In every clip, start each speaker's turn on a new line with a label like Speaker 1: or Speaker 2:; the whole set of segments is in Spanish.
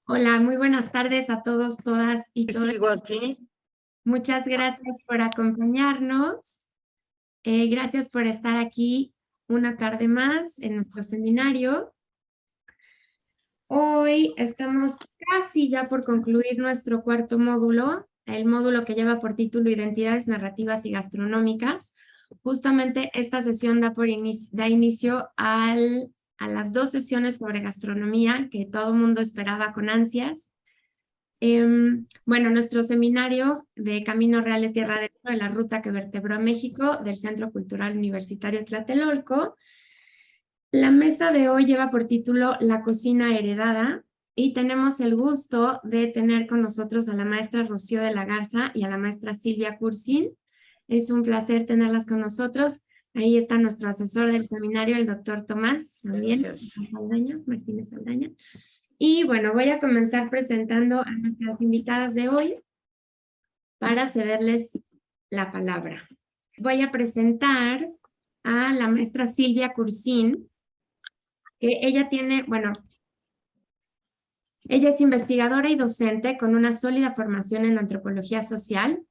Speaker 1: Hola, muy buenas tardes a todos, todas y todos.
Speaker 2: Sigo aquí.
Speaker 1: Muchas gracias por acompañarnos. Gracias por estar aquí una tarde más en nuestro seminario. Hoy estamos casi ya por concluir nuestro cuarto módulo, el módulo que lleva por título Identidades Narrativas y Gastronómicas. Justamente esta sesión da inicio a las dos sesiones sobre gastronomía que todo el mundo esperaba con ansias. Bueno, nuestro seminario de Camino Real de Tierra de la ruta que vertebró a México del Centro Cultural Universitario Tlatelolco. La mesa de hoy lleva por título La cocina heredada y tenemos el gusto de tener con nosotros a la maestra Rocío de la Garza y a la maestra Silvia Cursin. Es un placer tenerlas con nosotros. Ahí está nuestro asesor del seminario, el doctor Tomás, también,
Speaker 2: Gracias.
Speaker 1: Martínez Saldaña. Y bueno, voy a comenzar presentando a nuestras invitadas de hoy para cederles la palabra. Voy a presentar a la maestra Silvia Cursin, que ella es investigadora y docente con una sólida formación en antropología social.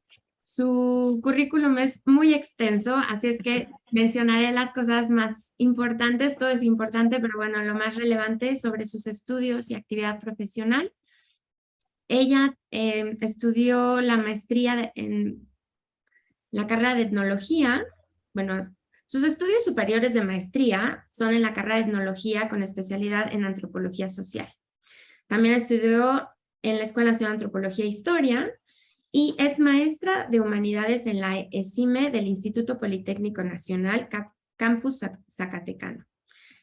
Speaker 1: Su currículum es muy extenso, así es que mencionaré las cosas más importantes. Todo es importante, pero bueno, lo más relevante sobre sus estudios y actividad profesional. Ella estudió la maestría en la carrera de etnología. Bueno, sus estudios superiores de maestría son en la carrera de etnología con especialidad en antropología social. También estudió en la Escuela Nacional de Antropología e Historia y es maestra de humanidades en la ESIME del Instituto Politécnico Nacional, Campus Zacatecano.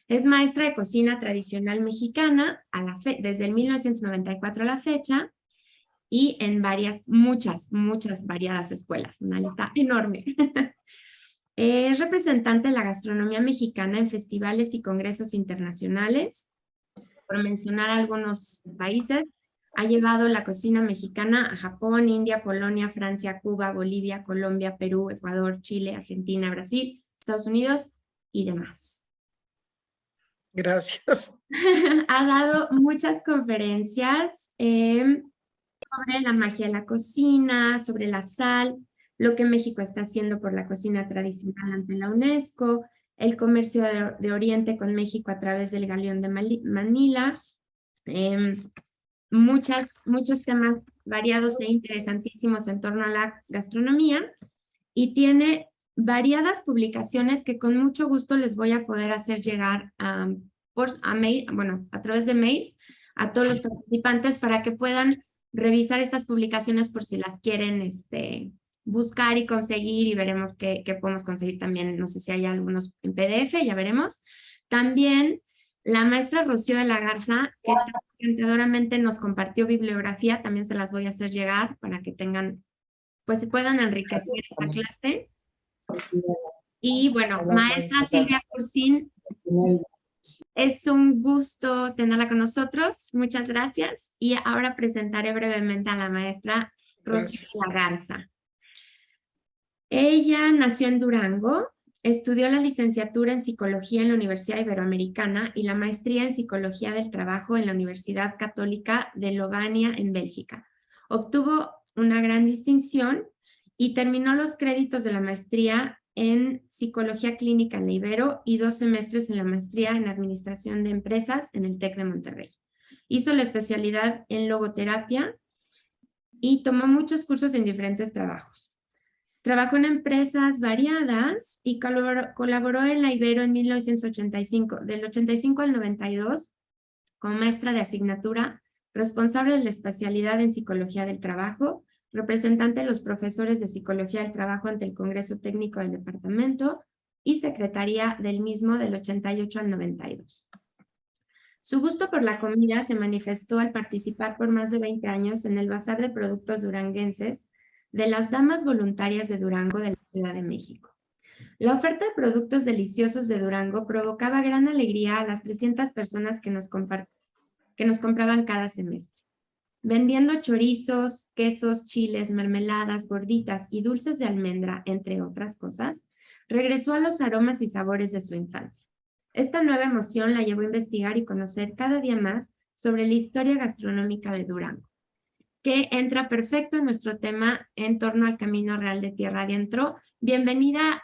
Speaker 1: Es maestra de cocina tradicional mexicana desde el 1994 a la fecha y en muchas variadas escuelas, una lista enorme. Es representante de la gastronomía mexicana en festivales y congresos internacionales. Por mencionar algunos países, ha llevado la cocina mexicana a Japón, India, Polonia, Francia, Cuba, Bolivia, Colombia, Perú, Ecuador, Chile, Argentina, Brasil, Estados Unidos y demás.
Speaker 2: Gracias.
Speaker 1: Ha dado muchas conferencias sobre la magia de la cocina, sobre la sal, lo que México está haciendo por la cocina tradicional ante la UNESCO, el comercio de Oriente con México a través del Galeón de Manila, muchos temas variados e interesantísimos en torno a la gastronomía, y tiene variadas publicaciones que con mucho gusto les voy a poder hacer llegar a través de mails a todos los participantes para que puedan revisar estas publicaciones por si las quieren buscar y conseguir, y veremos qué podemos conseguir también. No sé si hay algunos en PDF, ya veremos. También la maestra Rocío de la Garza, que encantadoramente nos compartió bibliografía, también se las voy a hacer llegar para que tengan, pues se puedan enriquecer esta clase. Y bueno, maestra Silvia Cursin, es un gusto tenerla con nosotros. Muchas gracias. Y ahora presentaré brevemente a la maestra Rocío de la Garza. Ella nació en Durango, estudió la licenciatura en Psicología en la Universidad Iberoamericana y la maestría en Psicología del Trabajo en la Universidad Católica de Lovania en Bélgica. Obtuvo una gran distinción y terminó los créditos de la maestría en Psicología Clínica en la Ibero y 2 semestres en la maestría en Administración de Empresas en el TEC de Monterrey. Hizo la especialidad en logoterapia y tomó muchos cursos en diferentes trabajos. Trabajó en empresas variadas y colaboró en la Ibero en 1985, del 85 al 92, como maestra de asignatura, responsable de la especialidad en Psicología del Trabajo, representante de los profesores de Psicología del Trabajo ante el Congreso Técnico del Departamento y secretaría del mismo del 88 al 92. Su gusto por la comida se manifestó al participar por más de 20 años en el Bazar de Productos Duranguenses de las Damas Voluntarias de Durango de la Ciudad de México. La oferta de productos deliciosos de Durango provocaba gran alegría a las 300 personas que nos compraban cada semestre. Vendiendo chorizos, quesos, chiles, mermeladas, gorditas y dulces de almendra, entre otras cosas, regresó a los aromas y sabores de su infancia. Esta nueva emoción la llevó a investigar y conocer cada día más sobre la historia gastronómica de Durango, que entra perfecto en nuestro tema en torno al Camino Real de Tierra Adentro. Bienvenidas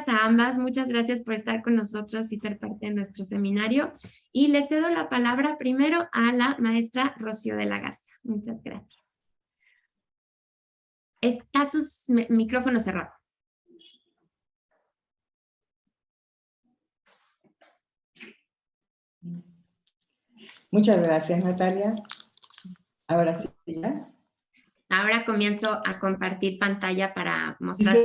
Speaker 1: a ambas. Muchas gracias por estar con nosotros y ser parte de nuestro seminario. Y le cedo la palabra primero a la maestra Rocío de la Garza. Muchas gracias. Está su micrófono cerrado.
Speaker 2: Muchas gracias, Natalia. Ahora sí, ¿ya?
Speaker 1: Ahora comienzo a compartir pantalla para mostrar.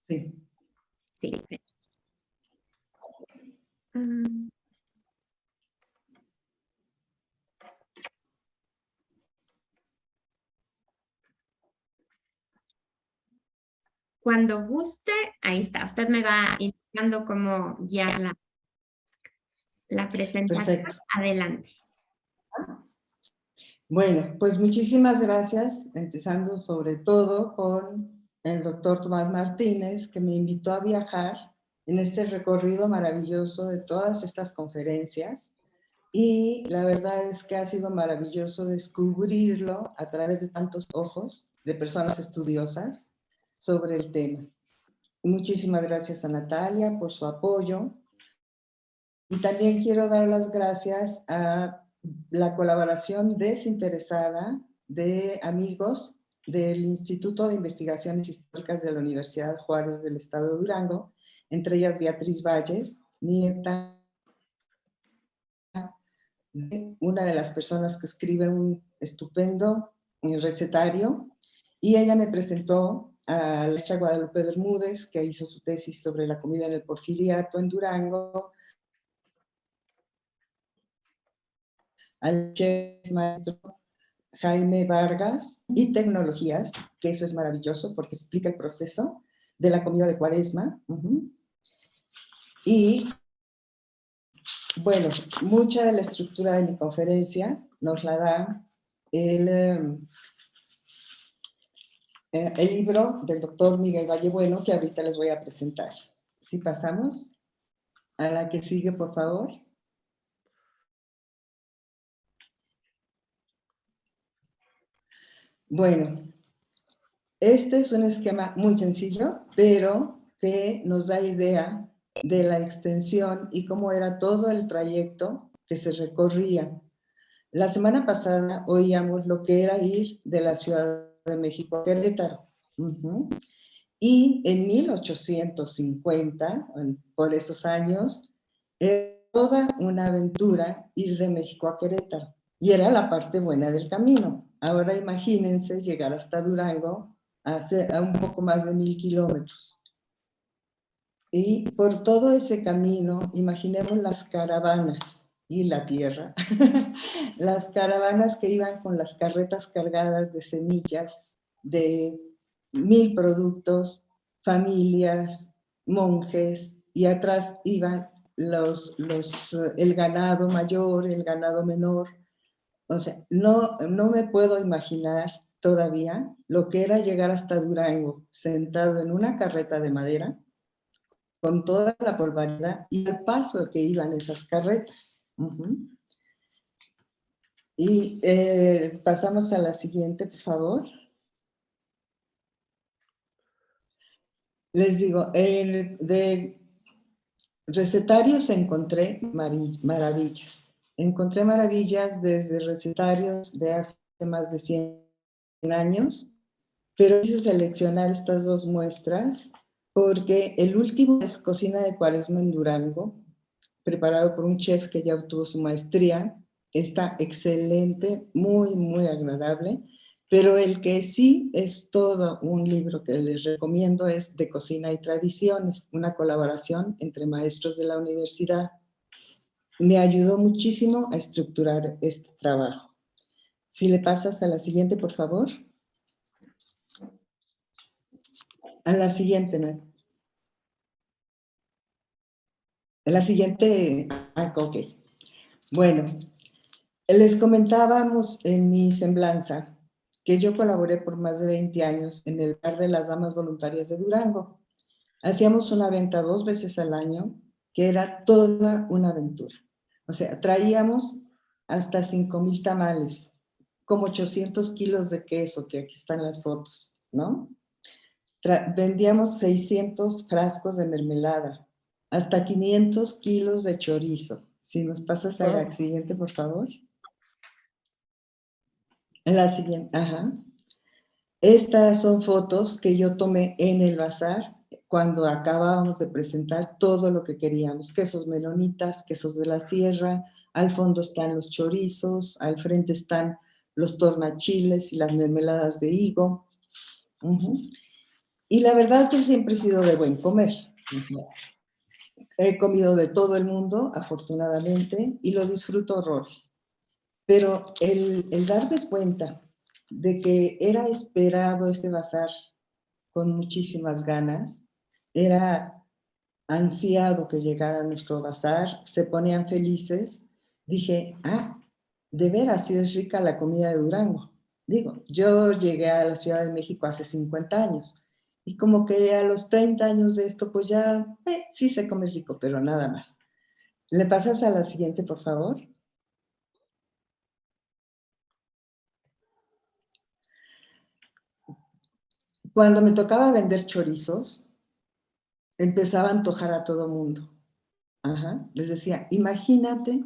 Speaker 2: Sí.
Speaker 1: Sí. Cuando guste, ahí está. Usted me va indicando cómo guiar la presentación.
Speaker 2: Perfecto.
Speaker 1: Adelante.
Speaker 2: Bueno, pues muchísimas gracias, empezando sobre todo con el doctor Tomás Martínez, que me invitó a viajar en este recorrido maravilloso de todas estas conferencias. Y la verdad es que ha sido maravilloso descubrirlo a través de tantos ojos de personas estudiosas sobre el tema. Muchísimas gracias a Natalia por su apoyo. Y también quiero dar las gracias a la colaboración desinteresada de amigos del Instituto de Investigaciones Históricas de la Universidad Juárez del Estado de Durango, entre ellas Beatriz Valles, nieta de una de las personas que escribe un estupendo recetario, y ella me presentó a la maestra Guadalupe Bermúdez, que hizo su tesis sobre la comida en el Porfiriato en Durango, al chef maestro Jaime Vargas, y tecnologías, que eso es maravilloso porque explica el proceso de la comida de Cuaresma. Y bueno, mucha de la estructura de mi conferencia nos la da el libro del doctor Miguel Vallebueno, que ahorita les voy a presentar. Si pasamos a la que sigue, por favor. Bueno, este es un esquema muy sencillo, pero que nos da idea de la extensión y cómo era todo el trayecto que se recorría. La semana pasada oíamos lo que era ir de la Ciudad de México a Querétaro. Y en 1850, por esos años, era toda una aventura ir de México a Querétaro. Y era la parte buena del camino. Ahora imagínense llegar hasta Durango a un poco más de 1000 kilómetros. Y por todo ese camino, imaginemos las caravanas y la tierra. Las caravanas que iban con las carretas cargadas de semillas, de 1000 productos, familias, monjes, y atrás iban el ganado mayor, el ganado menor. O sea, no me puedo imaginar todavía lo que era llegar hasta Durango sentado en una carreta de madera con toda la polvareda y el paso que iban esas carretas. Y pasamos a la siguiente, por favor. Les digo, de recetarios encontré maravillas. Encontré maravillas desde recetarios de hace más de 100 años, pero quise seleccionar estas dos muestras porque el último es Cocina de Cuaresma en Durango, preparado por un chef que ya obtuvo su maestría. Está excelente, muy, muy agradable, pero el que sí es todo un libro que les recomiendo es De Cocina y Tradiciones, una colaboración entre maestros de la universidad. Me ayudó muchísimo a estructurar este trabajo. Si le pasas a la siguiente, por favor. A la siguiente, ¿no? A la siguiente, ok. Bueno, les comentábamos en mi semblanza que yo colaboré por más de 20 años en el Bar de las Damas Voluntarias de Durango. Hacíamos una venta 2 veces al año, que era toda una aventura. O sea, traíamos hasta 5,000 tamales, como 800 kilos de queso, que aquí están las fotos, ¿no? Vendíamos 600 frascos de mermelada, hasta 500 kilos de chorizo. Si nos pasas a la siguiente, por favor. En la siguiente, ajá. Estas son fotos que yo tomé en el bazar cuando acabábamos de presentar todo lo que queríamos. Quesos melonitas, quesos de la sierra, al fondo están los chorizos, al frente están los tornachiles y las mermeladas de higo. Y la verdad, yo siempre he sido de buen comer. He comido de todo el mundo, afortunadamente, y lo disfruto horrores. Pero el darme cuenta de que era esperado este bazar con muchísimas ganas, era ansiado que llegara nuestro bazar, se ponían felices, dije, de veras, sí es rica la comida de Durango. Digo, yo llegué a la Ciudad de México hace 50 años, y como que a los 30 años de esto, pues ya, sí se come rico, pero nada más. ¿Le pasas a la siguiente, por favor? Cuando me tocaba vender chorizos, empezaba a antojar a todo mundo. Les decía, imagínate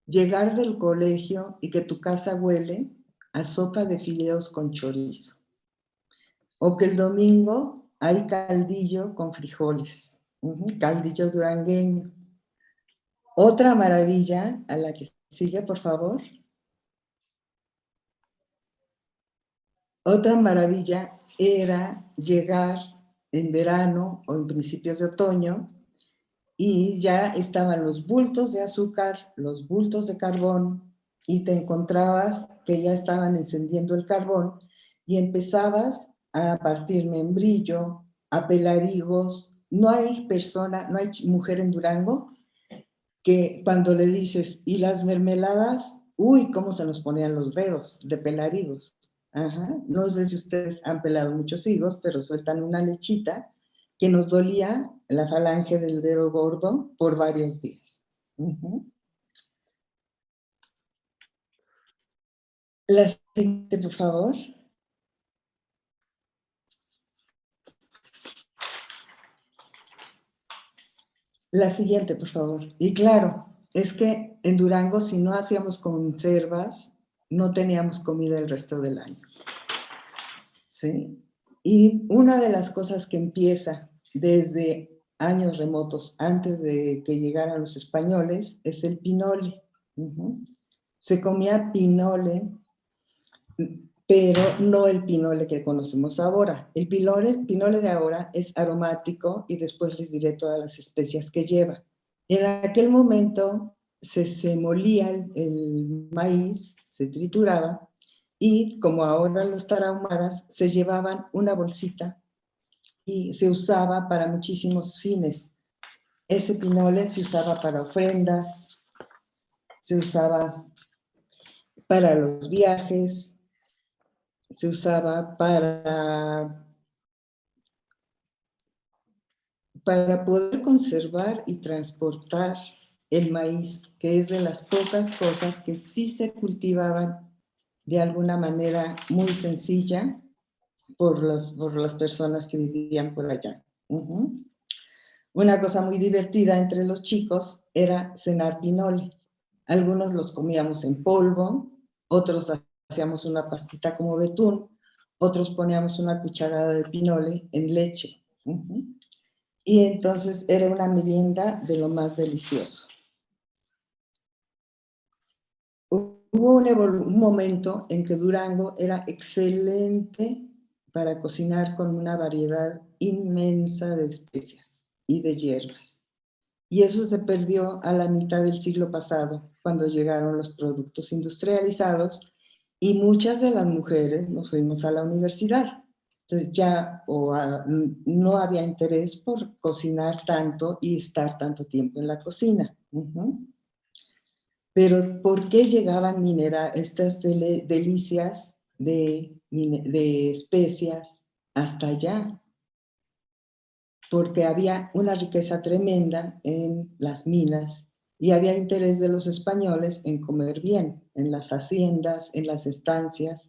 Speaker 2: llegar del colegio y que tu casa huele a sopa de fideos con chorizo. O que el domingo hay caldillo con frijoles, caldillo durangueño. Otra maravilla a la que sigue, por favor. Otra maravilla era llegar en verano o en principios de otoño y ya estaban los bultos de azúcar, los bultos de carbón, y te encontrabas que ya estaban encendiendo el carbón y empezabas a partir membrillo, a pelar higos. No hay persona, no hay mujer en Durango que cuando le dices, ¿y las mermeladas? Uy, cómo se nos ponían los dedos de pelar higos. No sé si ustedes han pelado muchos higos, pero sueltan una lechita que nos dolía la falange del dedo gordo por varios días. La siguiente, por favor. La siguiente, por favor. Y claro, es que en Durango, si no hacíamos conservas, no teníamos comida el resto del año. ¿Sí? Y una de las cosas que empieza desde años remotos, antes de que llegaran los españoles, es el pinole. Se comía pinole, pero no el pinole que conocemos ahora. El pinole de ahora es aromático y después les diré todas las especias que lleva. En aquel momento se molía el maíz, se trituraba, y como ahora los tarahumaras, se llevaban una bolsita y se usaba para muchísimos fines. Ese pinole se usaba para ofrendas, se usaba para los viajes, se usaba para poder conservar y transportar el maíz, que es de las pocas cosas que sí se cultivaban de alguna manera muy sencilla por las personas que vivían por allá. Una cosa muy divertida entre los chicos era cenar pinole. Algunos los comíamos en polvo, otros hacíamos una pastita como betún, otros poníamos una cucharada de pinole en leche. Y entonces era una merienda de lo más delicioso. Hubo un momento en que Durango era excelente para cocinar con una variedad inmensa de especias y de hierbas. Y eso se perdió a la mitad del siglo pasado, cuando llegaron los productos industrializados y muchas de las mujeres nos fuimos a la universidad. Entonces ya no había interés por cocinar tanto y estar tanto tiempo en la cocina. Pero ¿por qué llegaban estas delicias de especias hasta allá? porque había una riqueza tremenda en las minas y había interés de los españoles en comer bien, en las haciendas, en las estancias.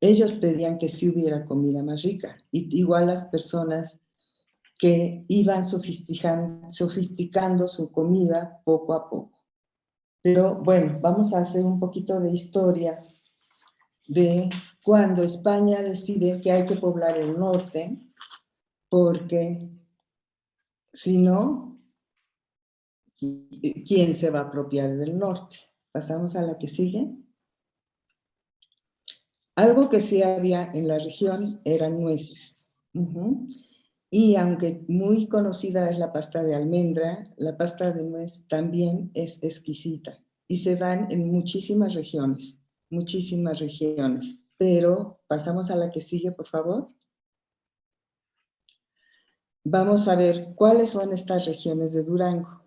Speaker 2: Ellos pedían que sí hubiera comida más rica, y igual las personas que iban sofisticando su comida poco a poco. Pero bueno, vamos a hacer un poquito de historia de cuando España decide que hay que poblar el norte, porque si no, ¿quién se va a apropiar del norte? Pasamos a la que sigue. Algo que sí había en la región eran nueces. Y aunque muy conocida es la pasta de almendra, la pasta de nuez también es exquisita y se dan en muchísimas regiones, muchísimas regiones. Pero pasamos a la que sigue, por favor. Vamos a ver cuáles son estas regiones de Durango.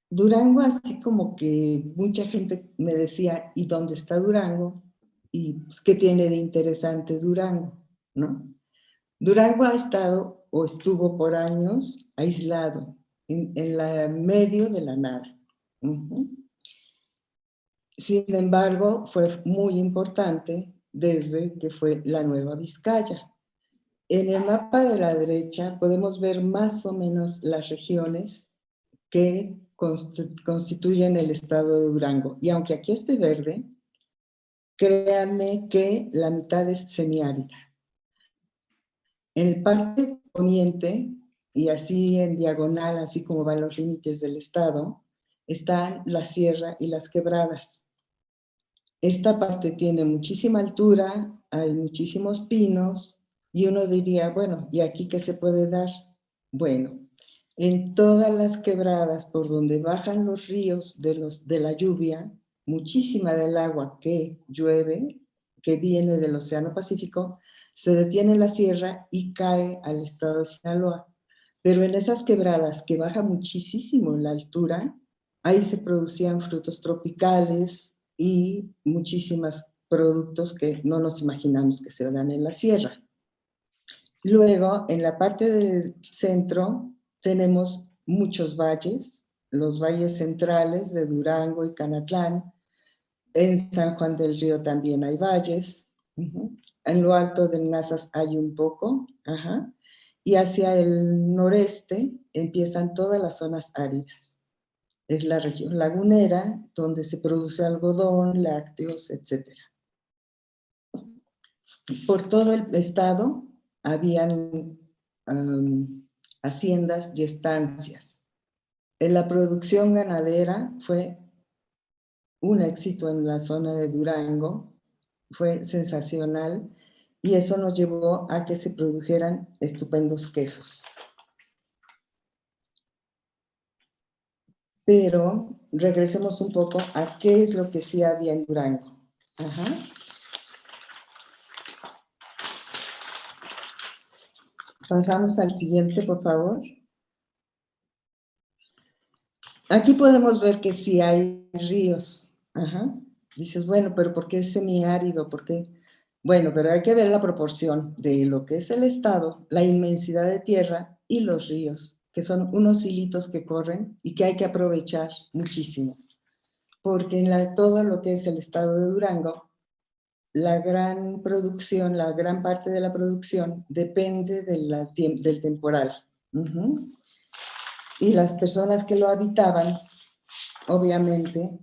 Speaker 2: Durango, así como que mucha gente me decía, ¿y dónde está Durango? ¿Y pues, qué tiene de interesante Durango? ¿No? Durango ha estado o estuvo por años aislado, en medio de la nada. Sin embargo, fue muy importante desde que fue la Nueva Vizcaya. En el mapa de la derecha podemos ver más o menos las regiones que constituyen el estado de Durango. Y aunque aquí esté verde, créanme que la mitad es semiárida. En el parte poniente, y así en diagonal, así como van los límites del estado, están la sierra y las quebradas. Esta parte tiene muchísima altura, hay muchísimos pinos, y uno diría, bueno, ¿y aquí qué se puede dar? Bueno, en todas las quebradas por donde bajan los ríos de la lluvia, muchísima del agua que llueve, que viene del Océano Pacífico, se detiene en la sierra y cae al estado de Sinaloa. Pero en esas quebradas que baja muchísimo la altura, ahí se producían frutos tropicales y muchísimos productos que no nos imaginamos que se dan en la sierra. Luego, en la parte del centro, tenemos muchos valles, los valles centrales de Durango y Canatlán. En San Juan del Río también hay valles. En lo alto del Nazas hay un poco. Y hacia el noreste empiezan todas las zonas áridas. Es la región lagunera, donde se produce algodón, lácteos, etc. Por todo el estado habían haciendas y estancias. En la producción ganadera fue un éxito en la zona de Durango, fue sensacional, y eso nos llevó a que se produjeran estupendos quesos. Pero regresemos un poco a qué es lo que sí había en Durango. Pasamos al siguiente, por favor. Aquí podemos ver que sí hay ríos. Dices, bueno, pero ¿por qué es semiárido? ¿Por qué? Bueno, pero hay que ver la proporción de lo que es el estado, la inmensidad de tierra y los ríos, que son unos hilitos que corren y que hay que aprovechar muchísimo. Porque en todo lo que es el estado de Durango, la gran producción, la gran parte de la producción depende del temporal. Y las personas que lo habitaban, obviamente,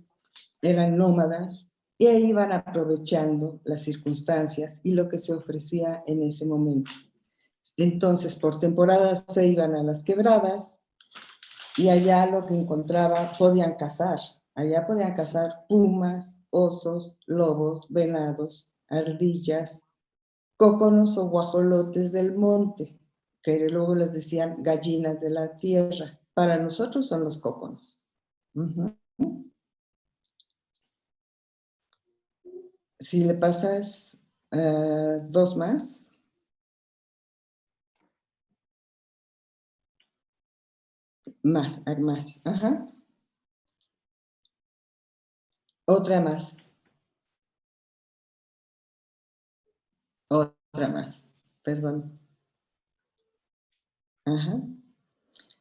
Speaker 2: eran nómadas y ahí iban aprovechando las circunstancias y lo que se ofrecía en ese momento. Entonces, por temporadas se iban a las quebradas y allá lo que encontraba podían cazar. Allá podían cazar pumas, osos, lobos, venados, ardillas, cóconos o guajolotes del monte, que luego les decían gallinas de la tierra. Para nosotros son los cóconos. Si le pasas dos más. Más. Otra más. Otra más. Perdón. Ajá.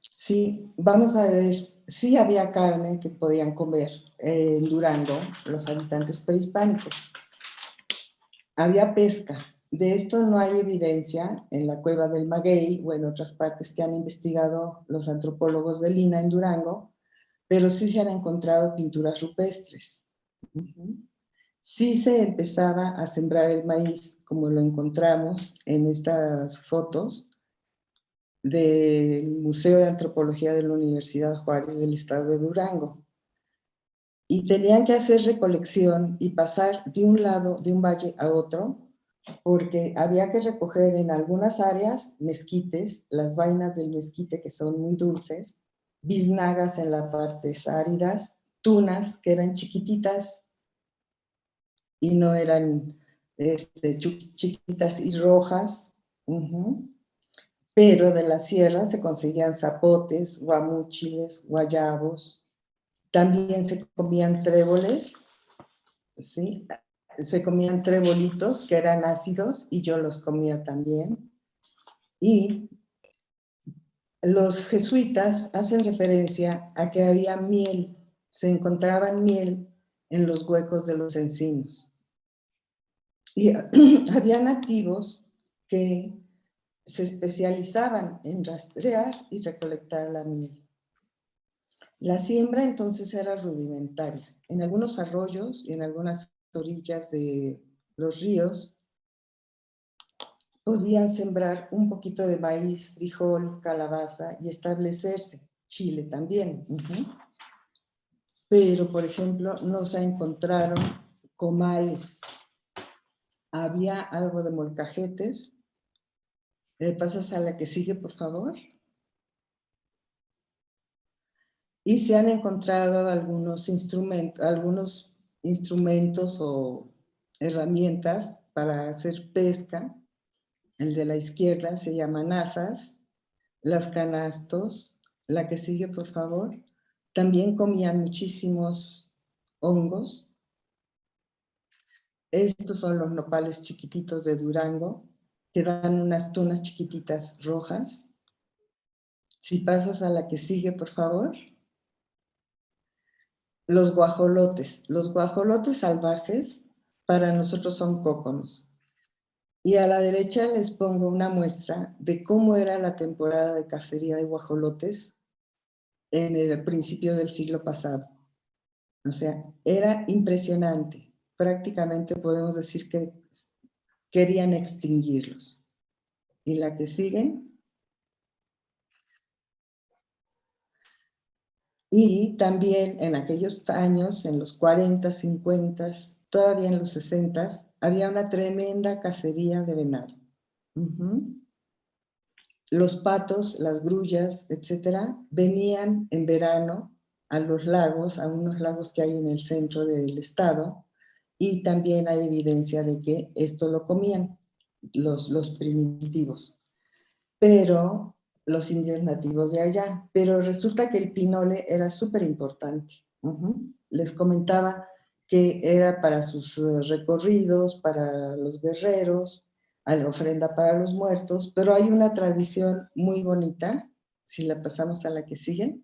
Speaker 2: Sí, vamos a ver, sí había carne que podían comer en Durango los habitantes prehispánicos. Había pesca. De esto no hay evidencia en la cueva del Maguey o en otras partes que han investigado los antropólogos de Lina en Durango, pero sí se han encontrado pinturas rupestres. Sí se empezaba a sembrar el maíz, como lo encontramos en estas fotos del Museo de Antropología de la Universidad Juárez del Estado de Durango. Y tenían que hacer recolección y pasar de un lado, de un valle a otro, porque había que recoger en algunas áreas mezquites, las vainas del mezquite que son muy dulces, biznagas en las partes áridas, tunas que eran chiquititas y no eran chiquitas y rojas, pero de la sierra se conseguían zapotes, guamúchiles, guayabos, también se comían tréboles, ¿sí? Se comían trebolitos que eran ácidos y yo los comía también. Y los jesuitas hacen referencia a que había miel, se encontraban miel en los huecos de los encinos. Y había nativos que se especializaban en rastrear y recolectar la miel. La siembra entonces era rudimentaria. En algunos arroyos y en algunas orillas de los ríos podían sembrar un poquito de maíz, frijol, calabaza y establecerse. Chile también. Pero, por ejemplo, no se encontraron comales. Había algo de molcajetes. ¿Pasas a la que sigue, por favor? Y se han encontrado algunos instrumentos o herramientas para hacer pesca. El de la izquierda se llama nazas, las canastos, la que sigue, por favor. También comían muchísimos hongos. Estos son los nopales chiquititos de Durango, que dan unas tunas chiquititas rojas. Si pasas a la que sigue, por favor. Los guajolotes. Los guajolotes salvajes para nosotros son cóconos. Y a la derecha les pongo una muestra de cómo era la temporada de cacería de guajolotes en el principio del siglo pasado. O sea, era impresionante. Prácticamente podemos decir que querían extinguirlos. Y la que sigue. Y también en aquellos años, en los 40, 50, todavía en los 60, había una tremenda cacería de venado. Los patos, las grullas, etcétera, venían en verano a los lagos, a unos lagos que hay en el centro del estado, y también hay evidencia de que esto lo comían los primitivos, pero los indios nativos de allá. Pero resulta que el pinole era súper importante. Les comentaba que era para sus recorridos, para los guerreros, a la ofrenda para los muertos, pero hay una tradición muy bonita, si la pasamos a la que sigue.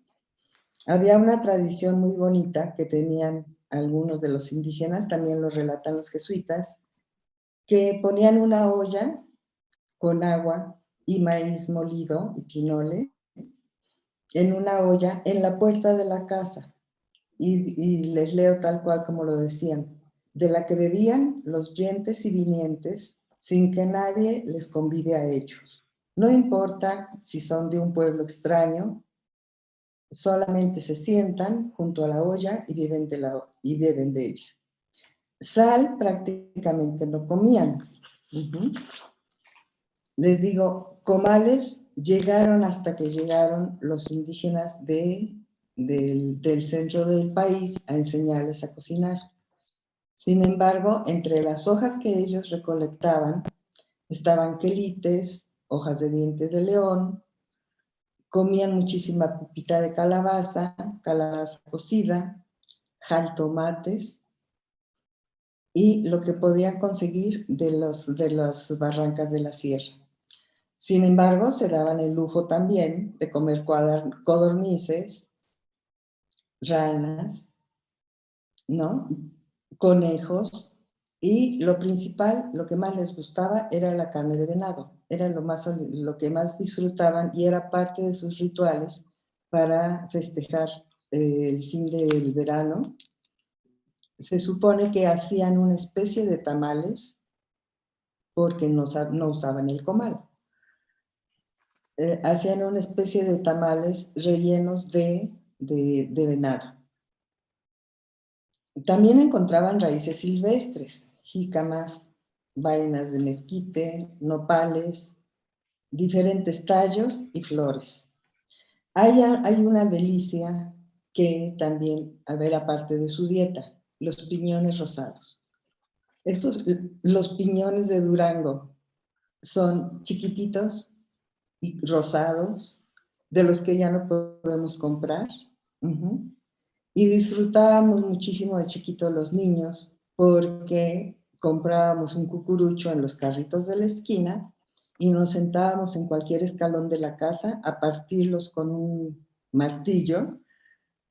Speaker 2: Había una tradición muy bonita que tenían algunos de los indígenas, también lo relatan los jesuitas, que ponían una olla con agua y maíz molido y pinole en una olla en la puerta de la casa. Y les leo tal cual como lo decían, de la que bebían los yentes y vinientes sin que nadie les convide a ellos. No importa si son de un pueblo extraño, solamente se sientan junto a la olla y beben de ella. Sal prácticamente no comían. Les digo, comales llegaron hasta que llegaron los indígenas del centro del país a enseñarles a cocinar. Sin embargo, entre las hojas que ellos recolectaban estaban quelites, hojas de dientes de león, comían muchísima pupita de calabaza, calabaza cocida, jaltomates y lo que podían conseguir de las barrancas de la sierra. Sin embargo, se daban el lujo también de comer codornices, ranas, ¿no? Conejos, y lo principal, lo que más les gustaba era la carne de venado. Era lo que más disfrutaban y era parte de sus rituales para festejar el fin del verano. Se supone que hacían una especie de tamales porque no usaban el comal. Hacían una especie de tamales rellenos de venado. También encontraban raíces silvestres, jícamas, vainas de mezquite, nopales, diferentes tallos y flores. Hay una delicia que también, a ver, aparte de su dieta, los piñones rosados. Los piñones de Durango son chiquititos y rosados, de los que ya no podemos comprar. Y disfrutábamos muchísimo de chiquitos los niños porque comprábamos un cucurucho en los carritos de la esquina y nos sentábamos en cualquier escalón de la casa a partirlos con un martillo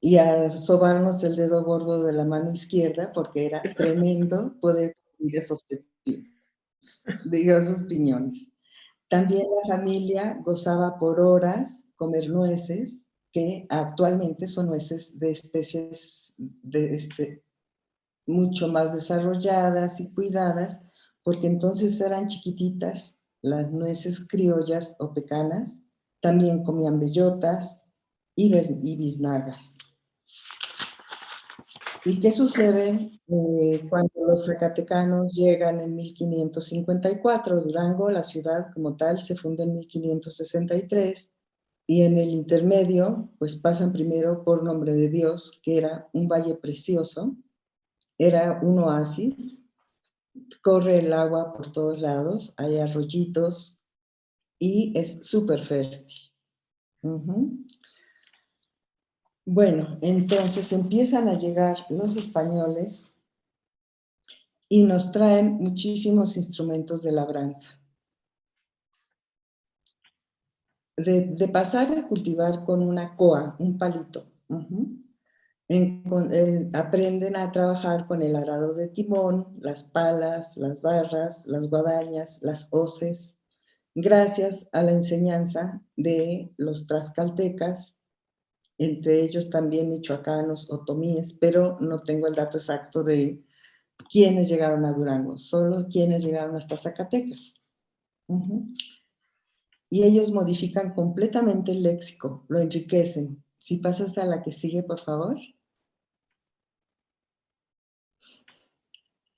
Speaker 2: y a sobarnos el dedo gordo de la mano izquierda porque era tremendo poder comer esos esos piñones. También la familia gozaba por horas comer nueces, que actualmente son nueces de especies mucho más desarrolladas y cuidadas, porque entonces eran chiquititas las nueces criollas o pecanas, también comían bellotas y biznagas. ¿Y qué sucede cuando los zacatecanos llegan en 1554? Durango, la ciudad como tal, se funda en 1563 y en el intermedio, pues pasan primero por Nombre de Dios, que era un valle precioso, era un oasis, corre el agua por todos lados, hay arroyitos y es súper fértil. Bueno, entonces empiezan a llegar los españoles y nos traen muchísimos instrumentos de labranza. De pasar a cultivar con una coa, un palito, aprenden a trabajar con el arado de timón, las palas, las barras, las guadañas, las hoces, gracias a la enseñanza de los tlaxcaltecas, entre ellos también michoacanos, otomíes, pero no tengo el dato exacto de quiénes llegaron a Durango, solo quienes llegaron hasta Zacatecas. Y ellos modifican completamente el léxico, lo enriquecen. Si pasas a la que sigue, por favor.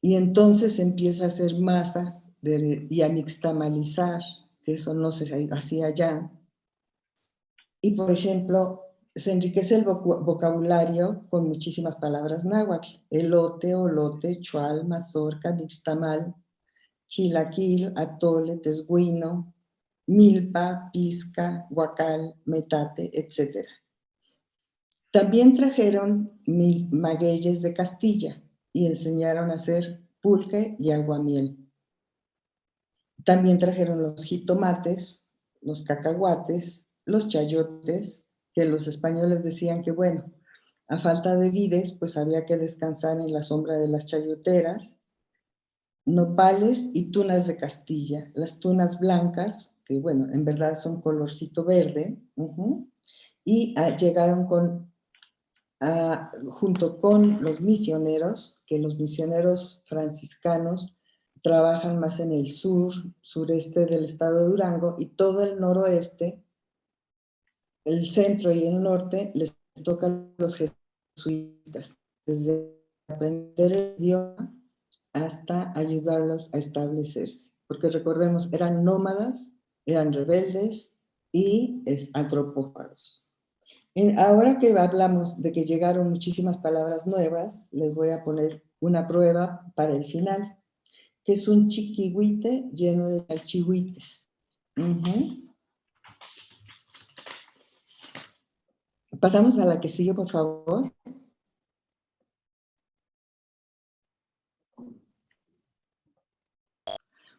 Speaker 2: Y entonces empieza a hacer masa y a nixtamalizar, que eso no se hacía ya. Y, por ejemplo, se enriquece el vocabulario con muchísimas palabras náhuatl. Elote, olote, chual, mazorca, nixtamal, chilaquil, atole, tesguino, milpa, pizca, guacal, metate, etc. También trajeron magueyes de Castilla y enseñaron a hacer pulque y aguamiel. También trajeron los jitomates, los cacahuates, los chayotes, que los españoles decían que, bueno, a falta de vides, pues había que descansar en la sombra de las chayoteras, nopales y tunas de Castilla. Las tunas blancas, que bueno, en verdad son colorcito verde, y llegaron junto con los misioneros, que los misioneros franciscanos trabajan más en el sureste del estado de Durango, y todo el noroeste, el centro y el norte les tocan los jesuitas, desde aprender el idioma hasta ayudarlos a establecerse. Porque recordemos, eran nómadas, eran rebeldes y antropófagos. Ahora que hablamos de que llegaron muchísimas palabras nuevas, les voy a poner una prueba para el final, que es un chiquihuite lleno de chalchihuites. Pasamos a la que sigue, por favor.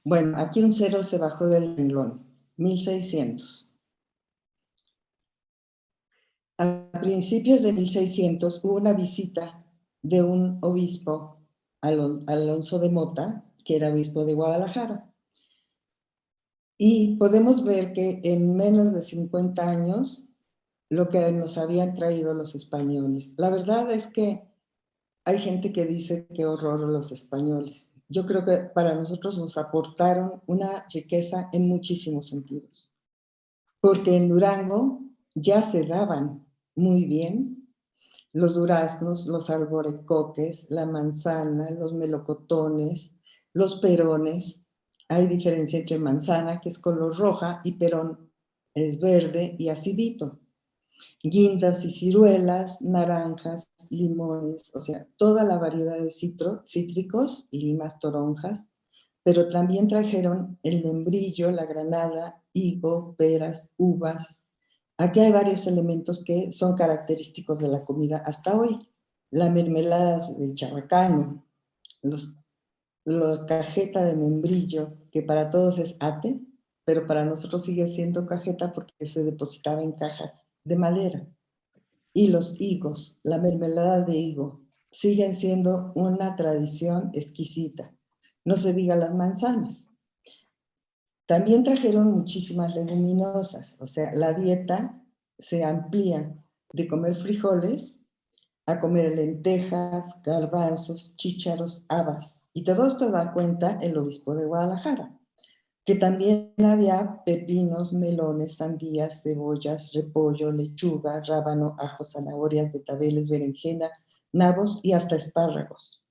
Speaker 2: Bueno, aquí un cero se bajó del renglón. 1600. A principios de 1600 hubo una visita de un obispo, Alonso de Mota, que era obispo de Guadalajara. Y podemos ver que en menos de 50 años, lo que nos habían traído los españoles. La verdad es que hay gente que dice qué horror los españoles. Yo creo que para nosotros nos aportaron una riqueza en muchísimos sentidos. Porque en Durango ya se daban muy bien los duraznos, los alboricoques, la manzana, los melocotones, los perones. Hay diferencia entre manzana, que es color roja, y perón es verde y acidito. Guindas y ciruelas, naranjas, limones, o sea, toda la variedad de cítricos, limas, toronjas, pero también trajeron el membrillo, la granada, higo, peras, uvas. Aquí hay varios elementos que son característicos de la comida hasta hoy. La mermelada de chabacano, la cajeta de membrillo, que para todos es ate, pero para nosotros sigue siendo cajeta porque se depositaba en cajas de madera. Y los higos, la mermelada de higo, siguen siendo una tradición exquisita. No se diga las manzanas. También trajeron muchísimas leguminosas, o sea, la dieta se amplía de comer frijoles a comer lentejas, garbanzos, chícharos, habas. Y todo esto da cuenta el obispo de Guadalajara, que también había pepinos, melones, sandías, cebollas, repollo, lechuga, rábano, ajo, zanahorias, betabeles, berenjena, nabos y hasta espárragos.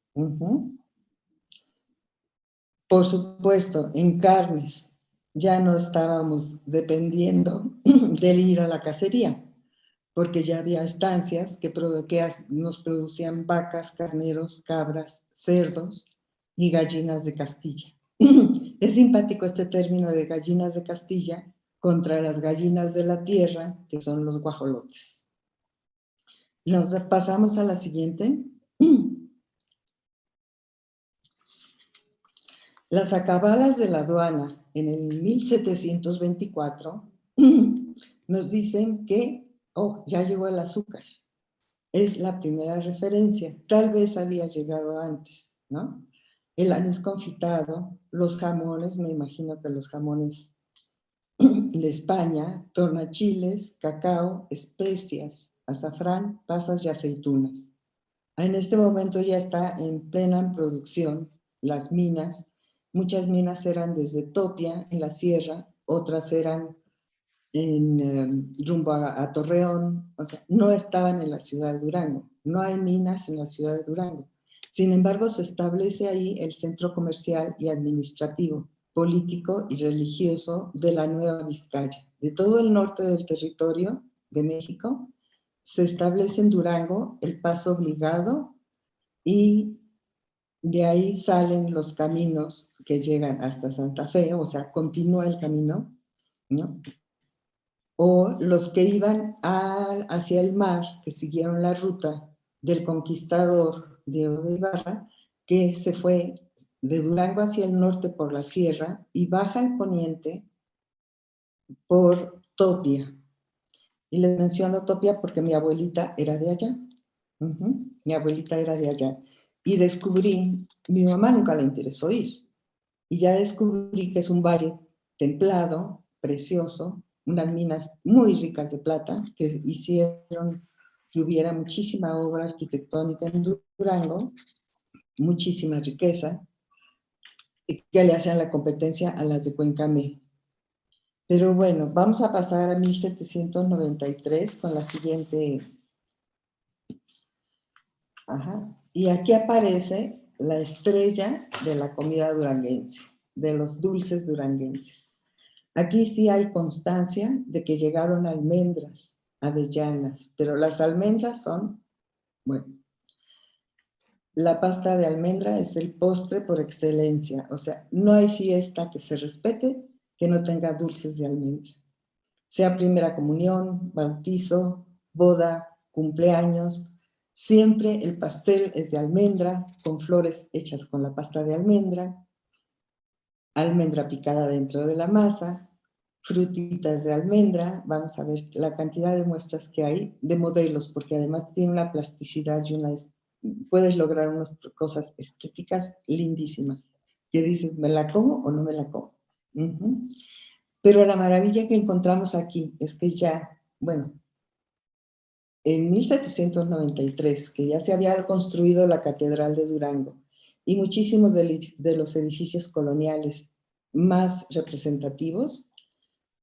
Speaker 2: Por supuesto, en carnes, ya no estábamos dependiendo del ir a la cacería, porque ya había estancias que nos producían vacas, carneros, cabras, cerdos y gallinas de Castilla. Es simpático este término de gallinas de Castilla contra las gallinas de la tierra, que son los guajolotes. Nos pasamos a la siguiente. Las acabalas de la aduana en el 1724 nos dicen que, ya llegó el azúcar. Es la primera referencia. Tal vez había llegado antes, ¿no? El anís confitado, los jamones, me imagino que los jamones de España, tornachiles, cacao, especias, azafrán, pasas y aceitunas. En este momento ya está en plena producción las minas. Muchas minas eran desde Topia, en la sierra, otras eran rumbo a Torreón, o sea, no estaban en la ciudad de Durango, no hay minas en la ciudad de Durango. Sin embargo, se establece ahí el centro comercial y administrativo, político y religioso de la Nueva Vizcaya. De todo el norte del territorio de México, se establece en Durango el paso obligado y de ahí salen los caminos que llegan hasta Santa Fe, o sea, continúa el camino, ¿no? O los que iban hacia el mar, que siguieron la ruta del conquistador Diego de Ibarra, que se fue de Durango hacia el norte por la sierra y baja al poniente por Topia. Y les menciono Topia porque mi abuelita era de allá. Mi abuelita era de allá. Y descubrí, mi mamá nunca le interesó ir, y ya descubrí que es un valle templado, precioso, unas minas muy ricas de plata que hicieron que hubiera muchísima obra arquitectónica en Durango, muchísima riqueza, que le hacían la competencia a las de Cuencamé. Pero bueno, vamos a pasar a 1793 con la siguiente. Y aquí aparece la estrella de la comida duranguense, de los dulces duranguenses. Aquí sí hay constancia de que llegaron almendras, avellanas, pero las almendras son, bueno, la pasta de almendra es el postre por excelencia, o sea, no hay fiesta que se respete que no tenga dulces de almendra. Sea primera comunión, bautizo, boda, cumpleaños, siempre el pastel es de almendra, con flores hechas con la pasta de almendra, almendra picada dentro de la masa, frutitas de almendra, vamos a ver la cantidad de muestras que hay de modelos, porque además tiene una plasticidad y puedes lograr unas cosas estéticas lindísimas, que dices, ¿me la como o no me la como? Uh-huh. Pero la maravilla que encontramos aquí es que ya, bueno, en 1793, que ya se había construido la Catedral de Durango y muchísimos de los edificios coloniales más representativos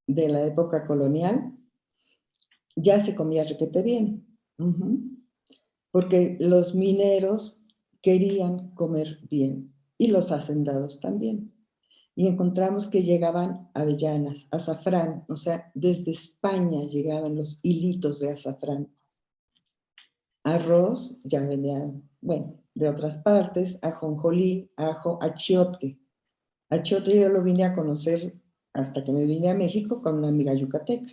Speaker 2: de la época colonial, ya se comía requete bien. Uh-huh. Porque los mineros querían comer bien y los hacendados también. Y encontramos que llegaban avellanas, azafrán, o sea, desde España llegaban los hilitos de azafrán. Arroz ya venía, bueno, de otras partes, ajonjolí, ajo, achiote. Achiote yo lo vine a conocer hasta que me vine a México con una amiga yucateca.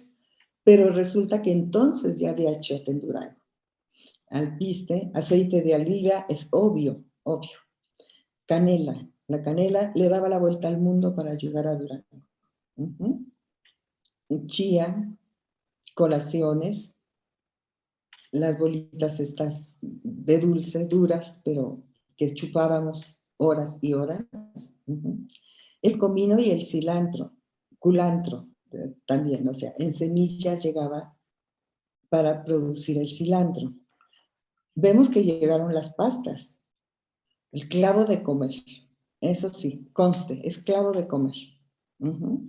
Speaker 2: Pero resulta que entonces ya había achiote en Durango. Alpiste, aceite de oliva, es obvio, obvio. Canela, la canela le daba la vuelta al mundo para ayudar a Durango. Uh-huh. Chía, colaciones, las bolitas estas de dulce, duras, pero que chupábamos horas y horas. Uh-huh. El comino y el cilantro, culantro también, o sea, en semillas llegaba para producir el cilantro. Vemos que llegaron las pastas, el clavo de comer, eso sí, conste, es clavo de comer. Uh-huh.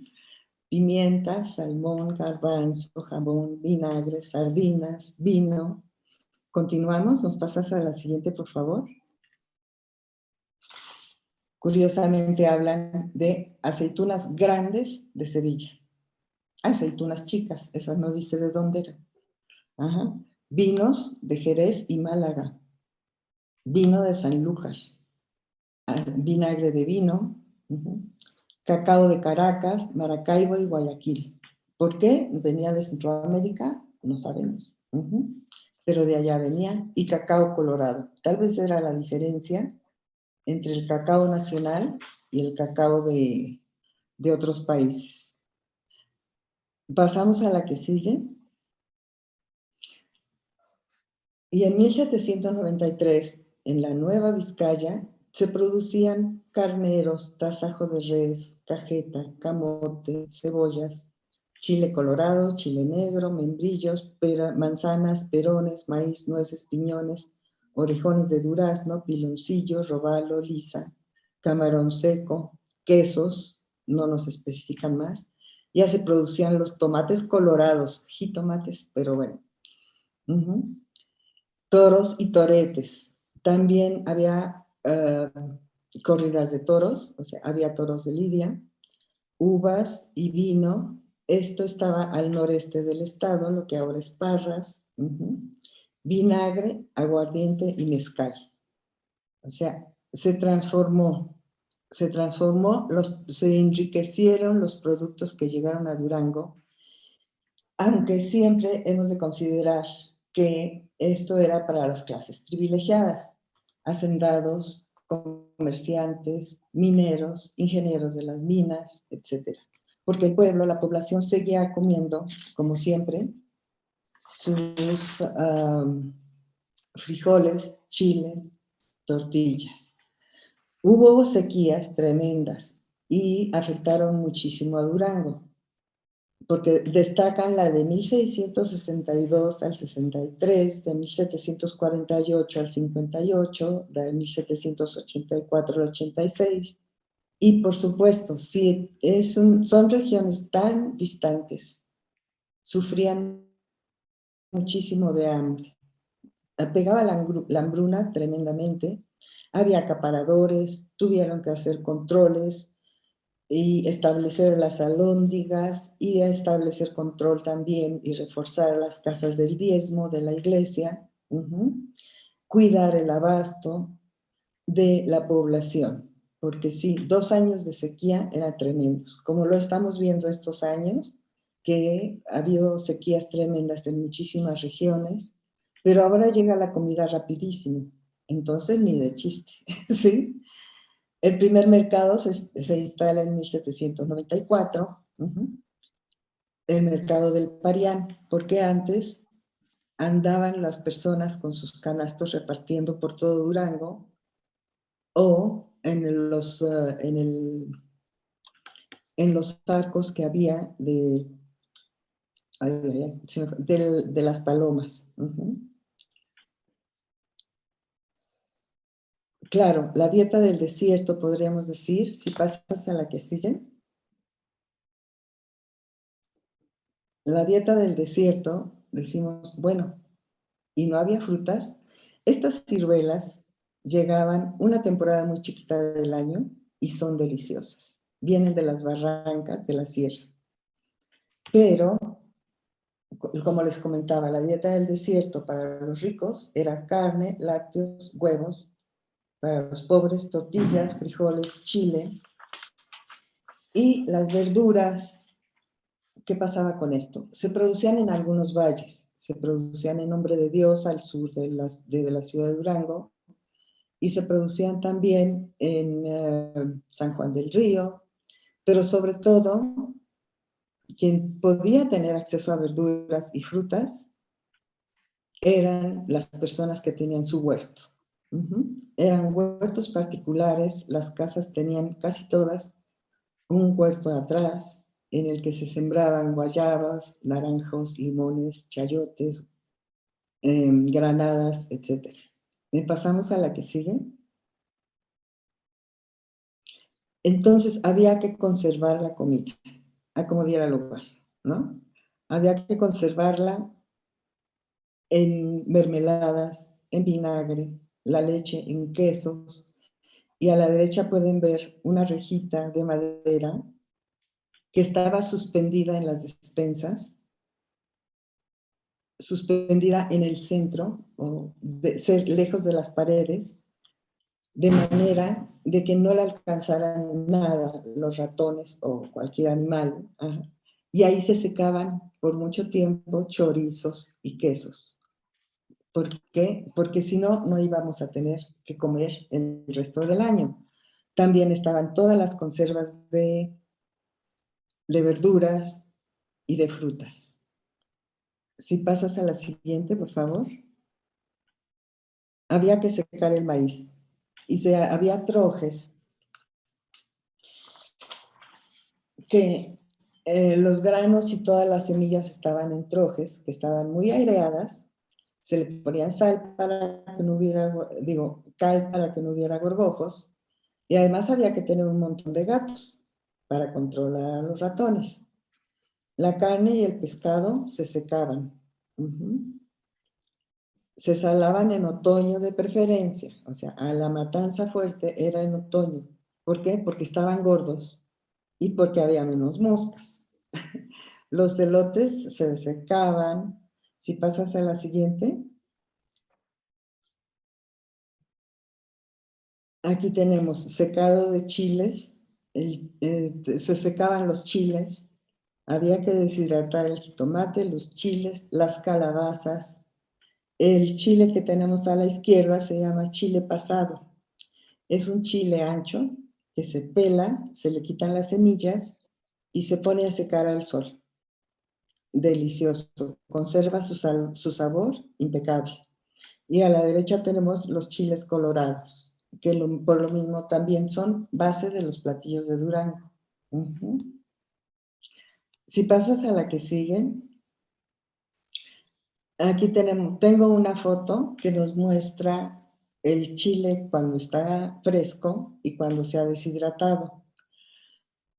Speaker 2: Pimienta, salmón, garbanzo, jamón, vinagre, sardinas, vino. Continuamos, nos pasas a la siguiente, por favor. Curiosamente hablan de aceitunas grandes de Sevilla. Aceitunas chicas, esa no dice de dónde eran. Ajá. Vinos de Jerez y Málaga. Vino de Sanlúcar. Vinagre de vino. Uh-huh. Cacao de Caracas, Maracaibo y Guayaquil. ¿Por qué? ¿Venía de Centroamérica? No sabemos. Uh-huh. Pero de allá venía. Y cacao colorado. Tal vez era la diferencia entre el cacao nacional y el cacao de otros países. Pasamos a la que sigue. Y en 1793, en la Nueva Vizcaya, se producían carneros, tasajo de res, cajeta, camote, cebollas, chile colorado, chile negro, membrillos, manzanas, perones, maíz, nueces, piñones, orejones de durazno, piloncillo, robalo, lisa, camarón seco, quesos, no nos especifican más. Ya se producían los tomates colorados, jitomates, pero bueno. Uh-huh. Toros y toretes. También había corridas de toros, o sea, había toros de lidia, uvas y vino. Esto estaba al noreste del estado, lo que ahora es Parras. Uh-huh. Vinagre, aguardiente y mezcal. O sea, se enriquecieron los productos que llegaron a Durango, aunque siempre hemos de considerar que esto era para las clases privilegiadas, hacendados, comerciantes, mineros, ingenieros de las minas, etc. Porque el pueblo, la población seguía comiendo, como siempre, sus frijoles, chile, tortillas. Hubo sequías tremendas y afectaron muchísimo a Durango, porque destacan la de 1662 al 63, de 1748 al 58, la de 1784 al 86, y por supuesto, si son regiones tan distantes, sufrían muchísimo de hambre. Pegaba la hambruna tremendamente, había acaparadores, tuvieron que hacer controles, y establecer las alhóndigas y establecer control también y reforzar las casas del diezmo de la iglesia, uh-huh. Cuidar el abasto de la población, porque sí, 2 años de sequía eran tremendos, como lo estamos viendo estos años, que ha habido sequías tremendas en muchísimas regiones, pero ahora llega la comida rapidísimo, entonces ni de chiste, ¿sí? El primer mercado se instala en 1794. Uh-huh. el mercado del Parián, porque antes andaban las personas con sus canastos repartiendo por todo Durango o en los arcos que había de las palomas. Claro, la dieta del desierto, podríamos decir, si pasas a la que sigue. La dieta del desierto, decimos, bueno, y no había frutas. Estas ciruelas llegaban una temporada muy chiquita del año y son deliciosas. Vienen de las barrancas de la sierra. Pero, como les comentaba, la dieta del desierto para los ricos era carne, lácteos, huevos. Para los pobres, tortillas, frijoles, chile. Y las verduras, ¿qué pasaba con esto? Se producían en algunos valles. Se producían en Nombre de Dios al sur de la ciudad de Durango. Y se producían también en San Juan del Río. Pero sobre todo, quien podía tener acceso a verduras y frutas eran las personas que tenían su huerto. Eran huertos particulares, las casas tenían casi todas un huerto atrás en el que se sembraban guayabas, naranjos, limones, chayotes, granadas, etc. Pasamos a la que sigue. Entonces había que conservar la comida, a como diera lugar, ¿no? Había que conservarla en mermeladas, en vinagre, la leche en quesos, y a la derecha pueden ver una rejita de madera que estaba suspendida en las despensas, suspendida en el centro, o lejos de las paredes, de manera de que no le alcanzaran nada los ratones o cualquier animal. Y ahí se secaban por mucho tiempo chorizos y quesos. ¿Por qué? Porque si no, no íbamos a tener que comer el resto del año. También estaban todas las conservas de verduras y de frutas. Si pasas a la siguiente, por favor. Había que secar el maíz. Y había trojes que los granos y todas las semillas estaban en trojes, que estaban muy aireadas. Se le ponían sal para que no hubiera, cal para que no hubiera gorgojos. Y además había que tener un montón de gatos para controlar a los ratones. La carne y el pescado se secaban. Se salaban en otoño de preferencia, o sea, a la matanza fuerte era en otoño. ¿Por qué? Porque estaban gordos y porque había menos moscas. Los elotes se secaban. Si pasas a la siguiente. Aquí tenemos secado de chiles. Se secaban los chiles. Había que deshidratar el jitomate, los chiles, las calabazas. El chile que tenemos a la izquierda se llama chile pasado. Es un chile ancho que se pela, se le quitan las semillas y se pone a secar al sol. Delicioso, conserva su sabor impecable. Y a la derecha tenemos los chiles colorados, que por lo mismo también son base de los platillos de Durango. Si pasas a la que sigue, aquí tengo una foto que nos muestra el chile cuando está fresco y cuando se ha deshidratado.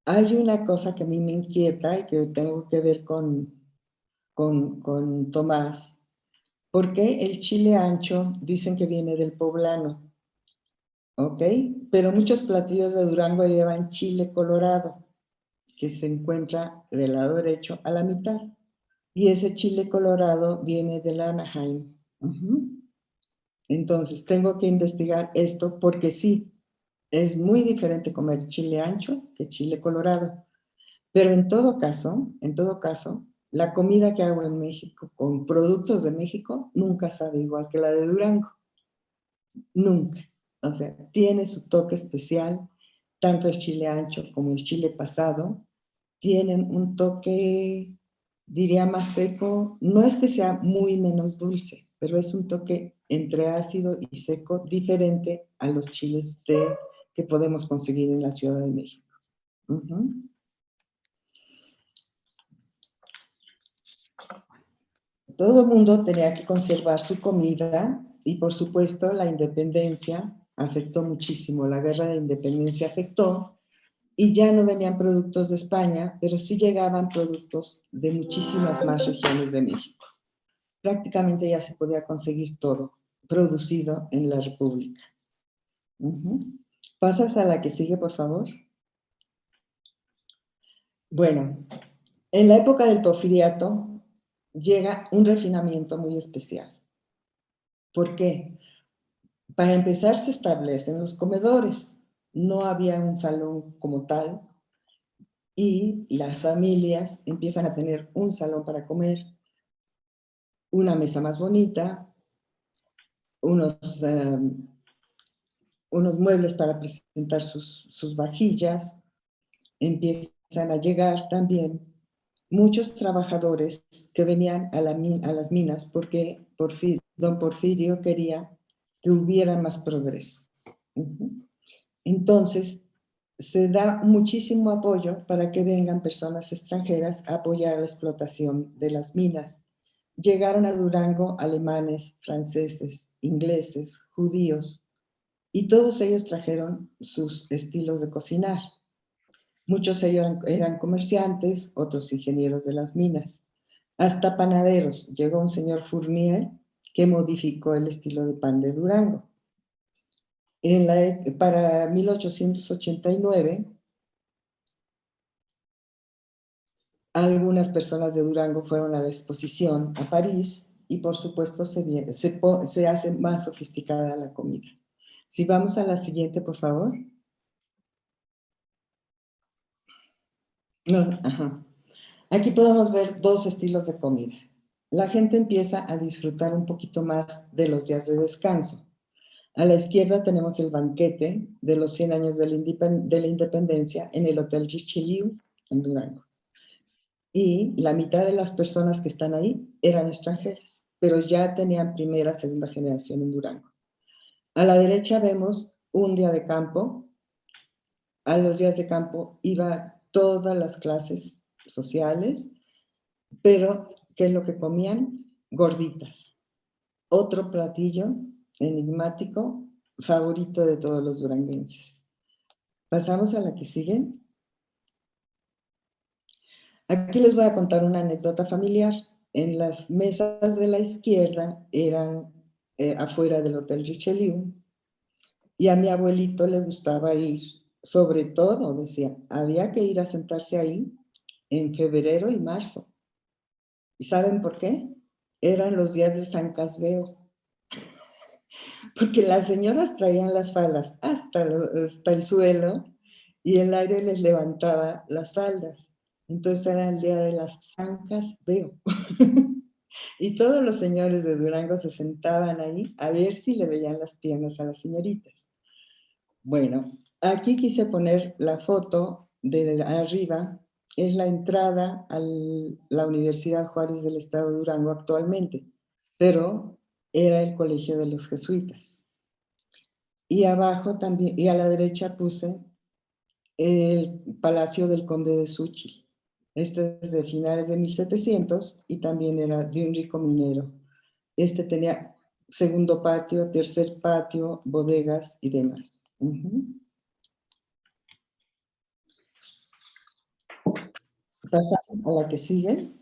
Speaker 2: Hay una cosa que a mí me inquieta y que tengo que ver con Tomás. ¿Por qué el chile ancho dicen que viene del poblano? ¿Ok? Pero muchos platillos de Durango llevan chile colorado, que se encuentra del lado derecho a la mitad. Y ese chile colorado viene del Anaheim. Entonces, tengo que investigar esto porque sí, es muy diferente comer chile ancho que chile colorado. Pero en todo caso, la comida que hago en México con productos de México nunca sabe igual que la de Durango. Nunca. O sea, tiene su toque especial, tanto el chile ancho como el chile pasado tienen un toque diría más seco. No es que sea muy menos dulce, pero es un toque entre ácido y seco diferente a los chiles que podemos conseguir en la Ciudad de México. Todo el mundo tenía que conservar su comida y, por supuesto, la independencia afectó muchísimo. La guerra de independencia afectó y ya no venían productos de España, pero sí llegaban productos de muchísimas más regiones de México. Prácticamente ya se podía conseguir todo producido en la República. ¿Pasas a la que sigue, por favor? Bueno, en la época del Porfiriato llega un refinamiento muy especial. ¿Por qué? Para empezar, se establecen los comedores. No había un salón como tal y las familias empiezan a tener un salón para comer, una mesa más bonita, unos muebles para presentar sus vajillas. Empiezan a llegar también muchos trabajadores que venían a las minas porque don Porfirio quería que hubiera más progreso. Entonces, se da muchísimo apoyo para que vengan personas extranjeras a apoyar la explotación de las minas. Llegaron a Durango alemanes, franceses, ingleses, judíos, y todos ellos trajeron sus estilos de cocinar. Muchos eran comerciantes, otros ingenieros de las minas. Hasta panaderos. Llegó un señor Fournier que modificó el estilo de pan de Durango. Para 1889, algunas personas de Durango fueron a la exposición a París y por supuesto se hace más sofisticada la comida. Si vamos a la siguiente, por favor. No, ajá. Aquí podemos ver dos estilos de comida. La gente empieza a disfrutar un poquito más de los días de descanso. A la izquierda tenemos el banquete de los 100 años de la independencia en el Hotel Richelieu, en Durango. Y la mitad de las personas que están ahí eran extranjeras, pero ya tenían primera, segunda generación en Durango. A la derecha vemos un día de campo. A los días de campo iba todas las clases sociales, pero ¿qué es lo que comían? Gorditas. Otro platillo enigmático, favorito de todos los duranguenses. Pasamos a la que sigue. Aquí les voy a contar una anécdota familiar. En las mesas de la izquierda eran afuera del Hotel Richelieu y a mi abuelito le gustaba ir, sobre todo, decía, había que ir a sentarse ahí en febrero y marzo. ¿Y saben por qué? Eran los días de San Casveo. Porque las señoras traían las faldas hasta el suelo y el aire les levantaba las faldas. Entonces era el día de las zancas, veo. Y todos los señores de Durango se sentaban ahí a ver si le veían las piernas a las señoritas. Bueno, aquí quise poner la foto de arriba. Es la entrada a la Universidad Juárez del Estado de Durango actualmente, pero era el colegio de los jesuitas. Y abajo también, y a la derecha puse el Palacio del Conde de Suchi. Este es de finales de 1700 y también era de un rico minero. Este tenía segundo patio, tercer patio, bodegas y demás. Pasamos a la que sigue.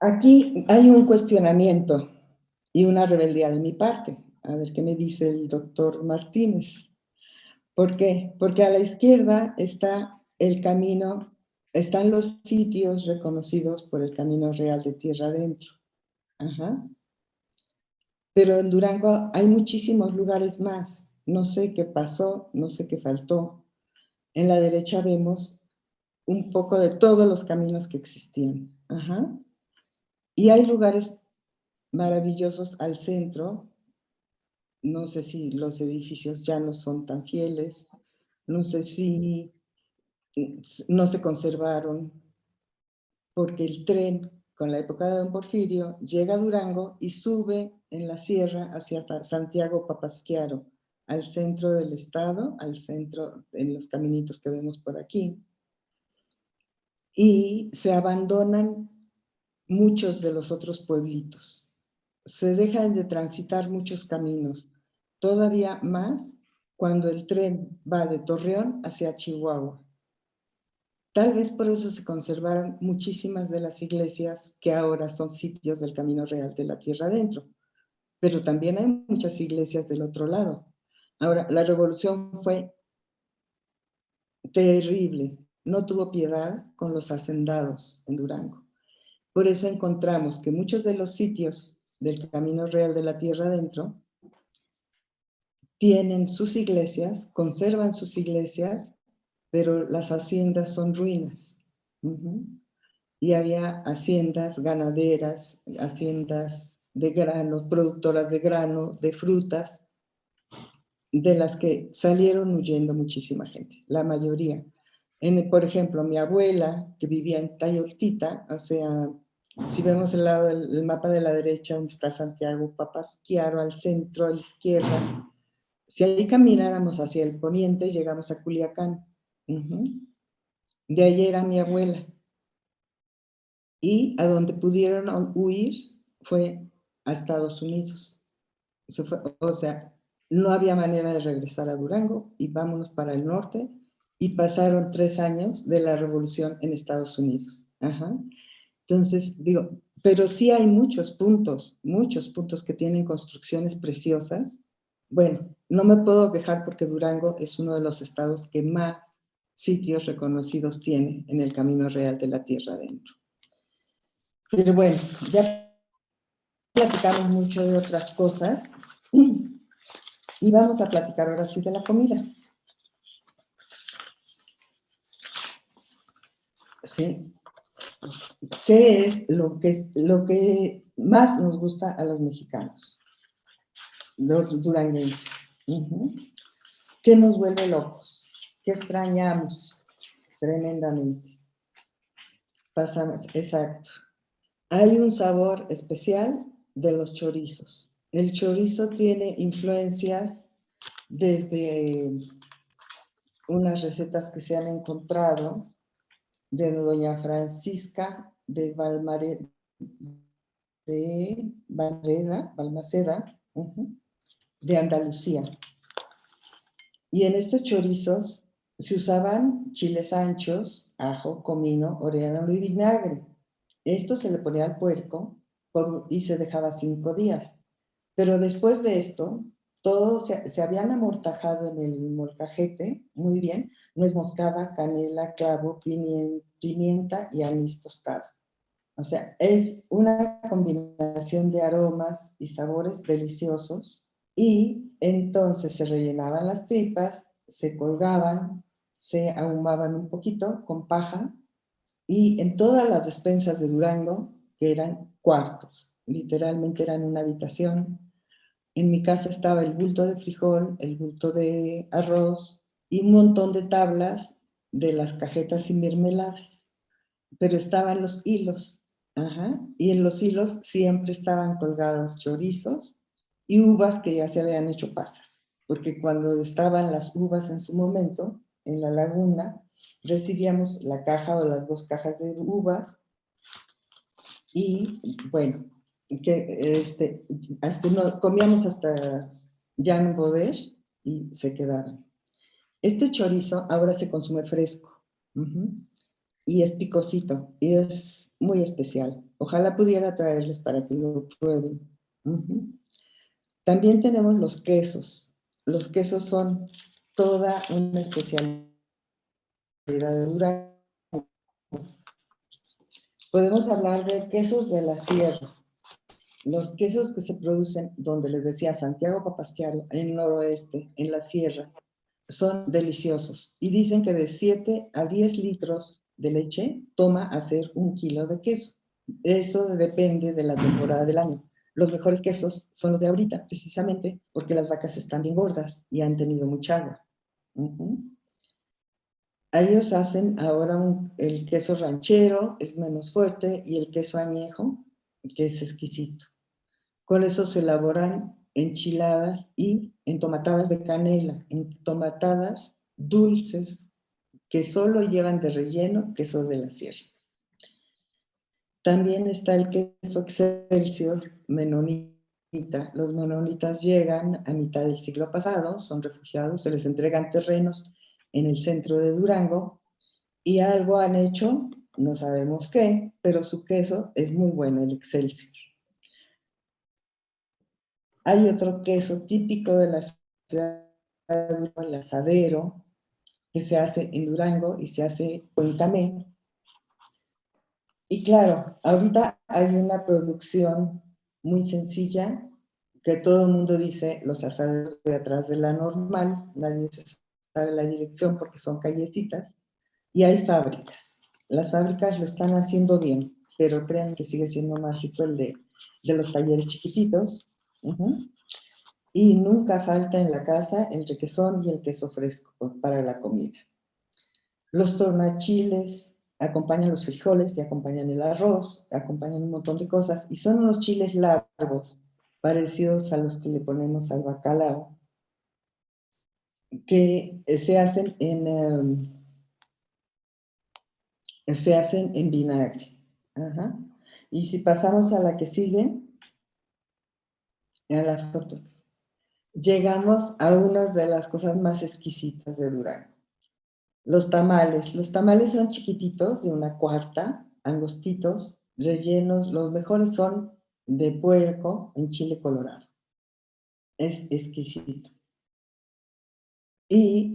Speaker 2: Aquí hay un cuestionamiento y una rebeldía de mi parte. A ver qué me dice el doctor Martínez. ¿Por qué? Porque a la izquierda está el camino, están los sitios reconocidos por el Camino Real de Tierra Adentro. Ajá. Pero en Durango hay muchísimos lugares más. No sé qué pasó, no sé qué faltó. En la derecha vemos un poco de todos los caminos que existían. Ajá. Y hay lugares maravillosos al centro, no sé si los edificios ya no son tan fieles, no sé si no se conservaron, porque el tren, con la época de Don Porfirio, llega a Durango y sube en la sierra hacia Santiago Papasquiaro, al centro del estado, al centro, en los caminitos que vemos por aquí, y se abandonan muchos de los otros pueblitos. Se dejan de transitar muchos caminos, todavía más cuando el tren va de Torreón hacia Chihuahua. Tal vez por eso se conservaron muchísimas de las iglesias que ahora son sitios del Camino Real de la Tierra Adentro, pero también hay muchas iglesias del otro lado. Ahora, la revolución fue terrible, no tuvo piedad con los hacendados en Durango. Por eso encontramos que muchos de los sitios del Camino Real de la Tierra Adentro tienen sus iglesias, conservan sus iglesias, pero las haciendas son ruinas. Y había haciendas ganaderas, haciendas de granos, productoras de grano, de frutas, de las que salieron huyendo muchísima gente, la mayoría. Por ejemplo, mi abuela, que vivía en Tayoltita, o sea, si vemos el mapa de la derecha, donde está Santiago Papasquiaro, al centro, a la izquierda, si ahí camináramos hacia el poniente, llegamos a Culiacán. De ahí era mi abuela. Y a donde pudieron huir fue a Estados Unidos. O sea, no había manera de regresar a Durango y vámonos para el norte. Y pasaron 3 años de la revolución en Estados Unidos. Entonces, digo, pero sí hay muchos puntos que tienen construcciones preciosas. Bueno, no me puedo quejar porque Durango es uno de los estados que más sitios reconocidos tiene en el Camino Real de la Tierra Adentro. Pero bueno, ya platicamos mucho de otras cosas y vamos a platicar ahora sí de la comida. ¿Sí? ¿Qué es lo que más nos gusta a los mexicanos, los duranguenses? ¿Qué nos vuelve locos? ¿Qué extrañamos tremendamente? Pasamos, exacto. Hay un sabor especial de los chorizos. El chorizo tiene influencias desde unas recetas que se han encontrado de doña Francisca de Balmaceda, de Andalucía. Y en estos chorizos se usaban chiles anchos, ajo, comino, orégano y vinagre. Esto se le ponía al puerco y se dejaba 5 días. Pero después de esto, todo se habían amortajado en el molcajete, muy bien, nuez moscada, canela, clavo, pimienta y anís tostado. O sea, es una combinación de aromas y sabores deliciosos. Y entonces se rellenaban las tripas, se colgaban, se ahumaban un poquito con paja, y en todas las despensas de Durango, que eran cuartos, literalmente eran una habitación. En mi casa estaba el bulto de frijol, el bulto de arroz y un montón de tablas de las cajetas y mermeladas. Pero estaban los hilos, y en los hilos siempre estaban colgados chorizos y uvas que ya se habían hecho pasas, porque cuando estaban las uvas en su momento, en la laguna, recibíamos la caja o las 2 cajas de uvas y, bueno, comíamos hasta ya no poder y se quedaban. Este chorizo ahora se consume fresco y es picosito y es muy especial. Ojalá pudiera traerles para que lo prueben. También tenemos los quesos. Los quesos son toda una especialidad de Durango. Podemos hablar de quesos de la sierra. Los quesos que se producen, donde les decía Santiago Papasquiaro, en el noroeste, en la sierra, son deliciosos. Y dicen que de 7 a 10 litros de leche toma hacer 1 kilo de queso. Eso depende de la temporada del año. los mejores quesos son los de ahorita, precisamente porque las vacas están bien gordas y han tenido mucha agua. Ellos hacen ahora el queso ranchero, es menos fuerte, y el queso añejo, que es exquisito. Con eso se elaboran enchiladas y entomatadas de canela, entomatadas dulces, que solo llevan de relleno queso de la sierra. También está el queso Excelsior menonita. Los menonitas llegan a mitad del siglo pasado, son refugiados, se les entregan terrenos en el centro de Durango y algo han hecho, no sabemos qué, pero su queso es muy bueno, el Excelsior. Hay otro queso típico de la ciudad, el asadero, que se hace en Durango y se hace en Tamé. Y claro, ahorita hay una producción muy sencilla que todo el mundo dice los asaderos de atrás de la normal, nadie sabe la dirección porque son callecitas, y hay fábricas. Las fábricas lo están haciendo bien, pero crean que sigue siendo más rico el de los talleres chiquititos. Y nunca falta en la casa el requesón y el queso fresco para la comida. Los tornachiles acompañan los frijoles y acompañan el arroz, acompañan un montón de cosas, y son unos chiles largos, parecidos a los que le ponemos al bacalao, que se hacen en vinagre. Y si pasamos a la que sigue, a la foto, llegamos a una de las cosas más exquisitas de Durango. Los tamales son chiquititos, de una cuarta, angostitos, rellenos, los mejores son de puerco en chile colorado. Es exquisito.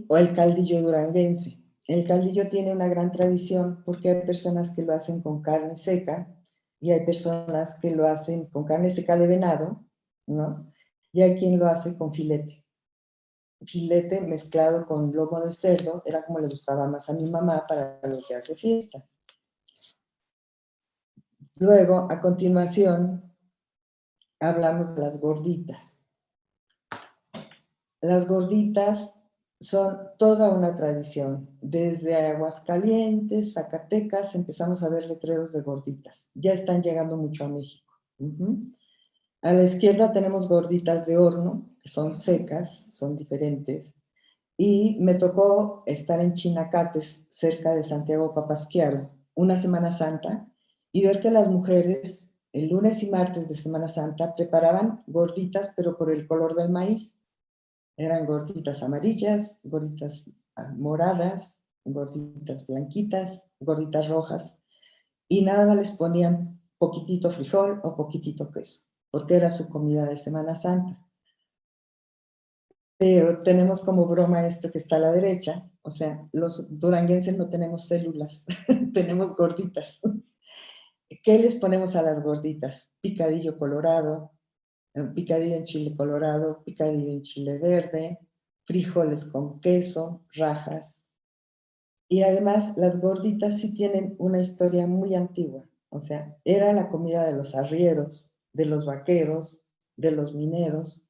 Speaker 2: O el caldillo duranguense. El caldillo tiene una gran tradición porque hay personas que lo hacen con carne seca y hay personas que lo hacen con carne seca de venado, ¿no? Y hay quien lo hace con filete. Filete mezclado con lomo de cerdo, era como le gustaba más a mi mamá para los días de fiesta. Luego, a continuación, hablamos de las gorditas. Las gorditas son toda una tradición. Desde Aguascalientes, Zacatecas, empezamos a ver letreros de gorditas. Ya están llegando mucho a México. A la izquierda tenemos gorditas de horno, que son secas, son diferentes. Y me tocó estar en Chinacates, cerca de Santiago Papasquiaro, una Semana Santa, y ver que las mujeres, el lunes y martes de Semana Santa, preparaban gorditas, pero por el color del maíz. Eran gorditas amarillas, gorditas moradas, gorditas blanquitas, gorditas rojas, y nada más les ponían poquitito frijol o poquitito queso, porque era su comida de Semana Santa. Pero tenemos como broma esto que está a la derecha, o sea, los duranguenses no tenemos células, tenemos gorditas. ¿Qué les ponemos a las gorditas? Picadillo colorado, picadillo en chile colorado, picadillo en chile verde, frijoles con queso, rajas. Y además las gorditas sí tienen una historia muy antigua, o sea, era la comida de los arrieros, de los vaqueros, de los mineros,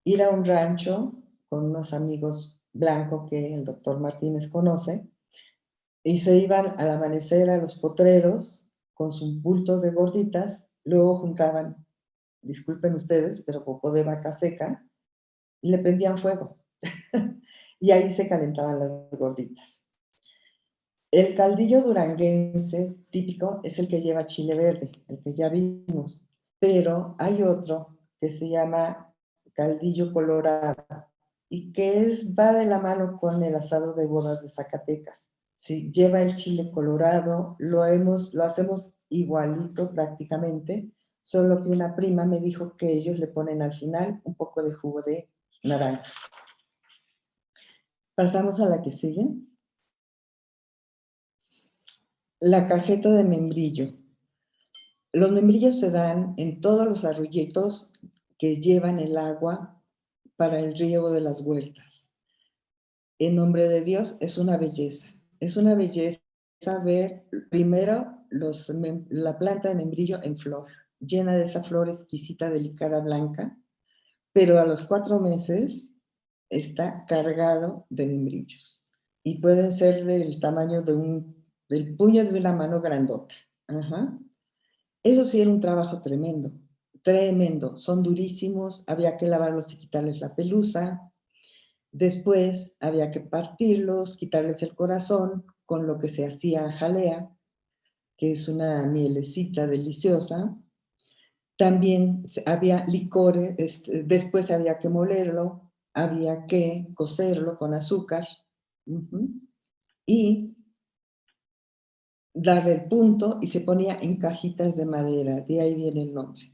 Speaker 2: ir a un rancho con unos amigos blancos que el doctor Martínez conoce, y se iban al amanecer a los potreros con su bulto de gorditas, luego juntaban, disculpen ustedes, pero popó de vaca seca, y le prendían fuego, y ahí se calentaban las gorditas. El caldillo duranguense típico es el que lleva chile verde, el que ya vimos, pero hay otro que se llama caldillo colorado, y que va de la mano con el asado de bodas de Zacatecas. Sí, lleva el chile colorado, lo hacemos igualito prácticamente, solo que una prima me dijo que ellos le ponen al final un poco de jugo de naranja. Pasamos a la que sigue. La cajeta de membrillo. Los membrillos se dan en todos los arroyitos que llevan el agua para el riego de las huertas. En nombre de Dios, es una belleza. Es una belleza ver primero la planta de membrillo en flor. llena de esa flor exquisita, delicada, blanca, pero a los 4 meses está cargado de membrillos y pueden ser del tamaño del puño de una mano grandota. Ajá. Eso sí era un trabajo tremendo, tremendo. Son durísimos, había que lavarlos y quitarles la pelusa. Después había que partirlos, quitarles el corazón, con lo que se hacía jalea, que es una mielecita deliciosa. También había licores, después había que molerlo, había que cocerlo con azúcar y darle el punto y se ponía en cajitas de madera, de ahí viene el nombre.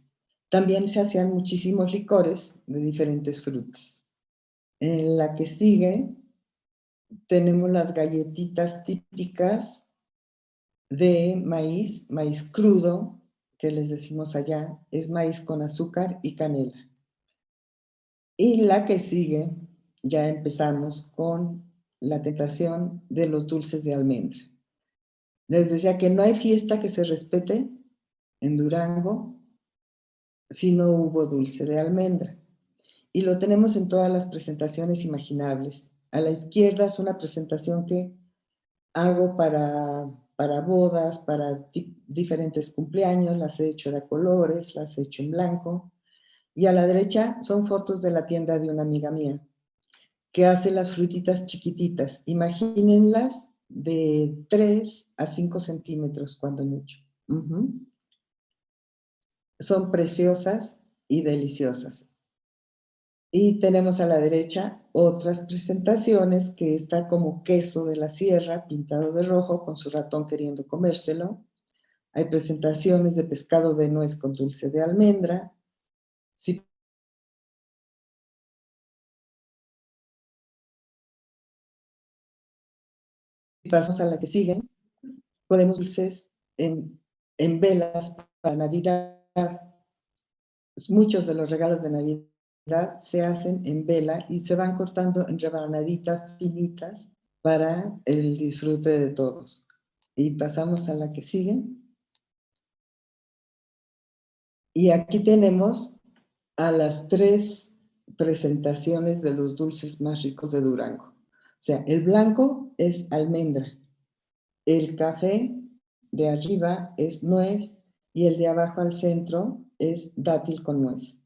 Speaker 2: También se hacían muchísimos licores de diferentes frutas. En la que sigue tenemos las galletitas típicas de maíz, maíz crudo, que les decimos allá, es maíz con azúcar y canela. Y la que sigue, ya empezamos con la tentación de los dulces de almendra. Les decía que no hay fiesta que se respete en Durango si no hubo dulce de almendra. Y lo tenemos en todas las presentaciones imaginables. A la izquierda es una presentación que hago para bodas, para diferentes cumpleaños, las he hecho de colores, las he hecho en blanco. Y a la derecha son fotos de la tienda de una amiga mía, que hace las frutitas chiquititas. Imagínenlas de 3 a 5 centímetros, cuando mucho. Son preciosas y deliciosas. Y tenemos a la derecha otras presentaciones, que está como queso de la sierra, pintado de rojo, con su ratón queriendo comérselo. Hay presentaciones de pescado de nuez con dulce de almendra. Si pasamos a la que sigue, ponemos dulces en velas para Navidad. Muchos de los regalos de Navidad se hacen en vela y se van cortando en rebanaditas finitas para el disfrute de todos. Y pasamos a la que sigue. Y aquí tenemos a las 3 presentaciones de los dulces más ricos de Durango. O sea, el blanco es almendra, el café de arriba es nuez y el de abajo al centro es dátil con nuez.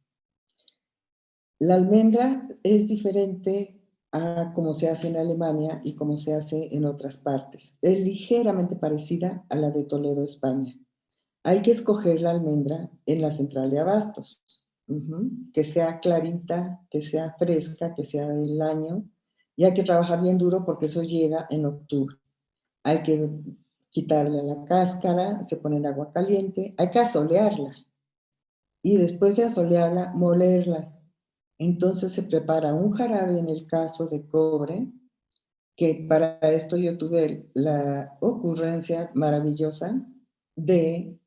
Speaker 2: La almendra es diferente a cómo se hace en Alemania y cómo se hace en otras partes. Es ligeramente parecida a la de Toledo, España. Hay que escoger la almendra en la central de abastos, que sea clarita, que sea fresca, que sea del año, y hay que trabajar bien duro porque eso llega en octubre. Hay que quitarle la cáscara, se pone en agua caliente, hay que asolearla, y después de asolearla, molerla. Entonces se prepara un jarabe, en el caso de cobre, que para esto yo tuve la ocurrencia maravillosa de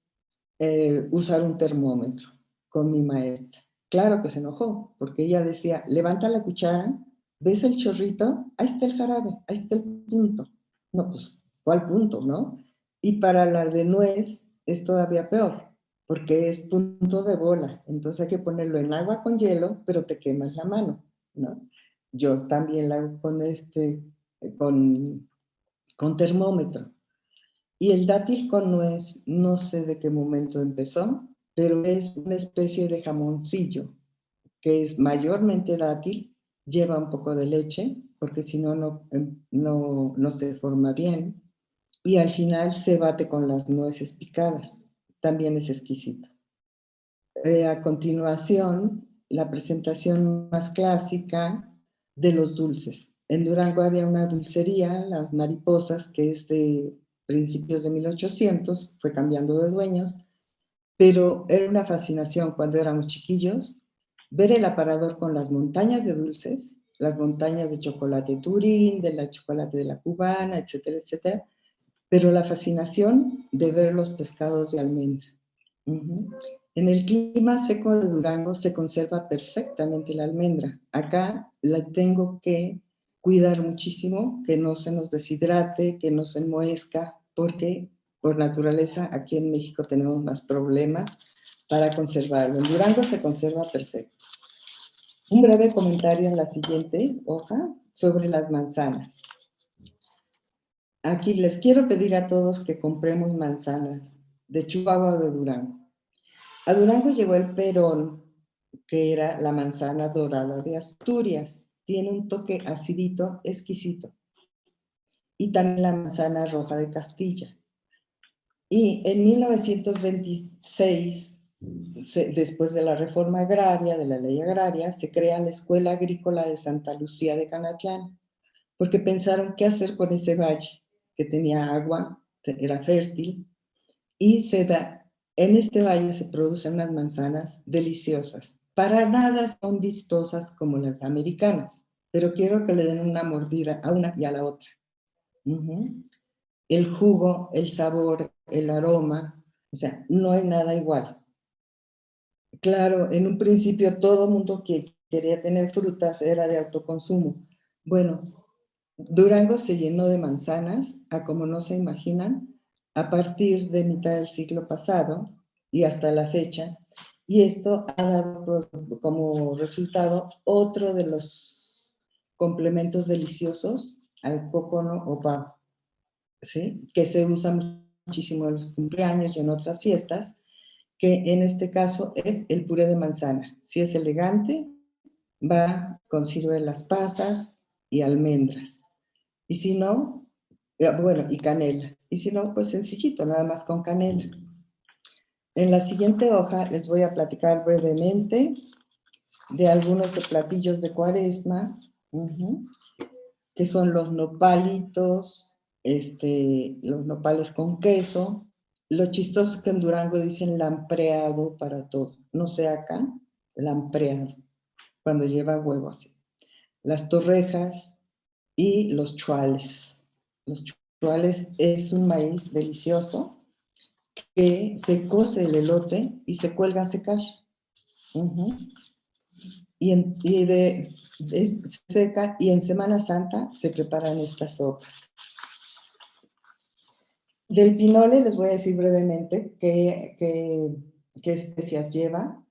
Speaker 2: usar un termómetro con mi maestra. Claro que se enojó, porque ella decía, levanta la cuchara, ¿ves el chorrito? Ahí está el jarabe, ahí está el punto. No, pues, ¿cuál punto, no? Y para la de nuez es todavía peor, porque es punto de bola. Entonces hay que ponerlo en agua con hielo, pero te quemas la mano, ¿no? Yo también la hago con termómetro. Y el dátil con nuez, no sé de qué momento empezó, pero es una especie de jamoncillo, que es mayormente dátil, lleva un poco de leche, porque si no, no se forma bien, y al final se bate con las nueces picadas, también es exquisito. A continuación, la presentación más clásica de los dulces. En Durango había una dulcería, Las Mariposas, que es de principios de 1800, fue cambiando de dueños, pero era una fascinación cuando éramos chiquillos ver el aparador con las montañas de dulces, las montañas de chocolate Turín, de la chocolate de la cubana, etcétera, etcétera, pero la fascinación de ver los pescados de almendra. En el clima seco de Durango se conserva perfectamente la almendra. Acá la tengo que cuidar muchísimo, que no se nos deshidrate, que no se enmohezca, porque por naturaleza aquí en México tenemos más problemas para conservarlo. El Durango se conserva perfecto. Un breve comentario en la siguiente hoja sobre las manzanas. Aquí les quiero pedir a todos que compremos manzanas de Chihuahua o de Durango. A Durango llegó el Perón, que era la manzana dorada de Asturias. Tiene un toque acidito, exquisito. Y también la manzana roja de Castilla. Y en 1926, después de la reforma agraria, de la ley agraria, se crea la Escuela Agrícola de Santa Lucía de Canatlán, porque pensaron qué hacer con ese valle, que tenía agua, era fértil, y en este valle se producen unas manzanas deliciosas. Para nada son vistosas como las americanas, pero quiero que le den una mordida a una y a la otra. El jugo, el sabor, el aroma, o sea, no hay nada igual. Claro, en un principio todo el mundo que quería tener frutas era de autoconsumo. Bueno, Durango se llenó de manzanas, a como no se imaginan, a partir de mitad del siglo pasado y hasta la fecha, y esto ha dado como resultado otro de los complementos deliciosos al cócono o pavo, ¿sí? Que se usa muchísimo en los cumpleaños y en otras fiestas, que en este caso es el puré de manzana. Si es elegante, va con ciruelas pasas y almendras. Y si no, bueno, y canela. Y si no, pues sencillito, nada más con canela. En la siguiente hoja les voy a platicar brevemente de algunos de platillos de Cuaresma, que son los nopalitos, los nopales con queso. Lo chistoso es que en Durango dicen lampreado para todo. No sé acá, lampreado, cuando lleva huevo así. Las torrejas y los chuales. Los chuales es un maíz delicioso que se cose el elote y se cuelga a secar. Se seca y en Semana Santa se preparan estas sopas. Del pinole les voy a decir brevemente qué especias lleva,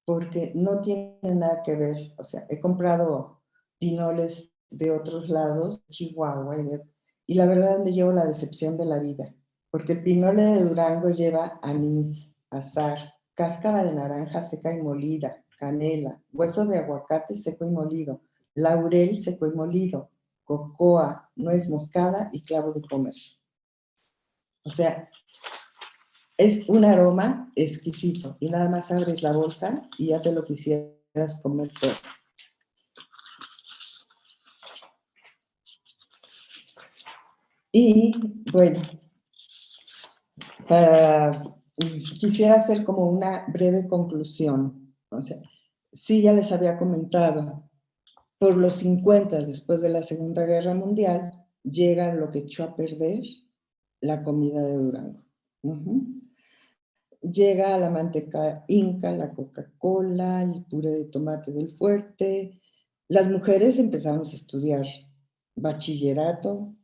Speaker 2: porque no tiene nada que ver. O sea, he comprado pinoles de otros lados, Chihuahua, y la verdad me llevo la decepción de la vida, porque el pinole de Durango lleva anís, azahar, cáscara de naranja seca y molida, canela, hueso de aguacate seco y molido, laurel seco y molido, cocoa, nuez moscada y clavo de comer. O sea, es un aroma exquisito y nada más abres la bolsa y ya te lo quisieras comer todo. Y bueno, quisiera hacer como una breve conclusión. O sea, sí, ya les había comentado, por los 50, después de la Segunda Guerra Mundial, llega lo que echó a perder la comida de Durango. Llega la manteca inca, la Coca-Cola, el puré de tomate del Fuerte. Las mujeres empezamos a estudiar bachillerato,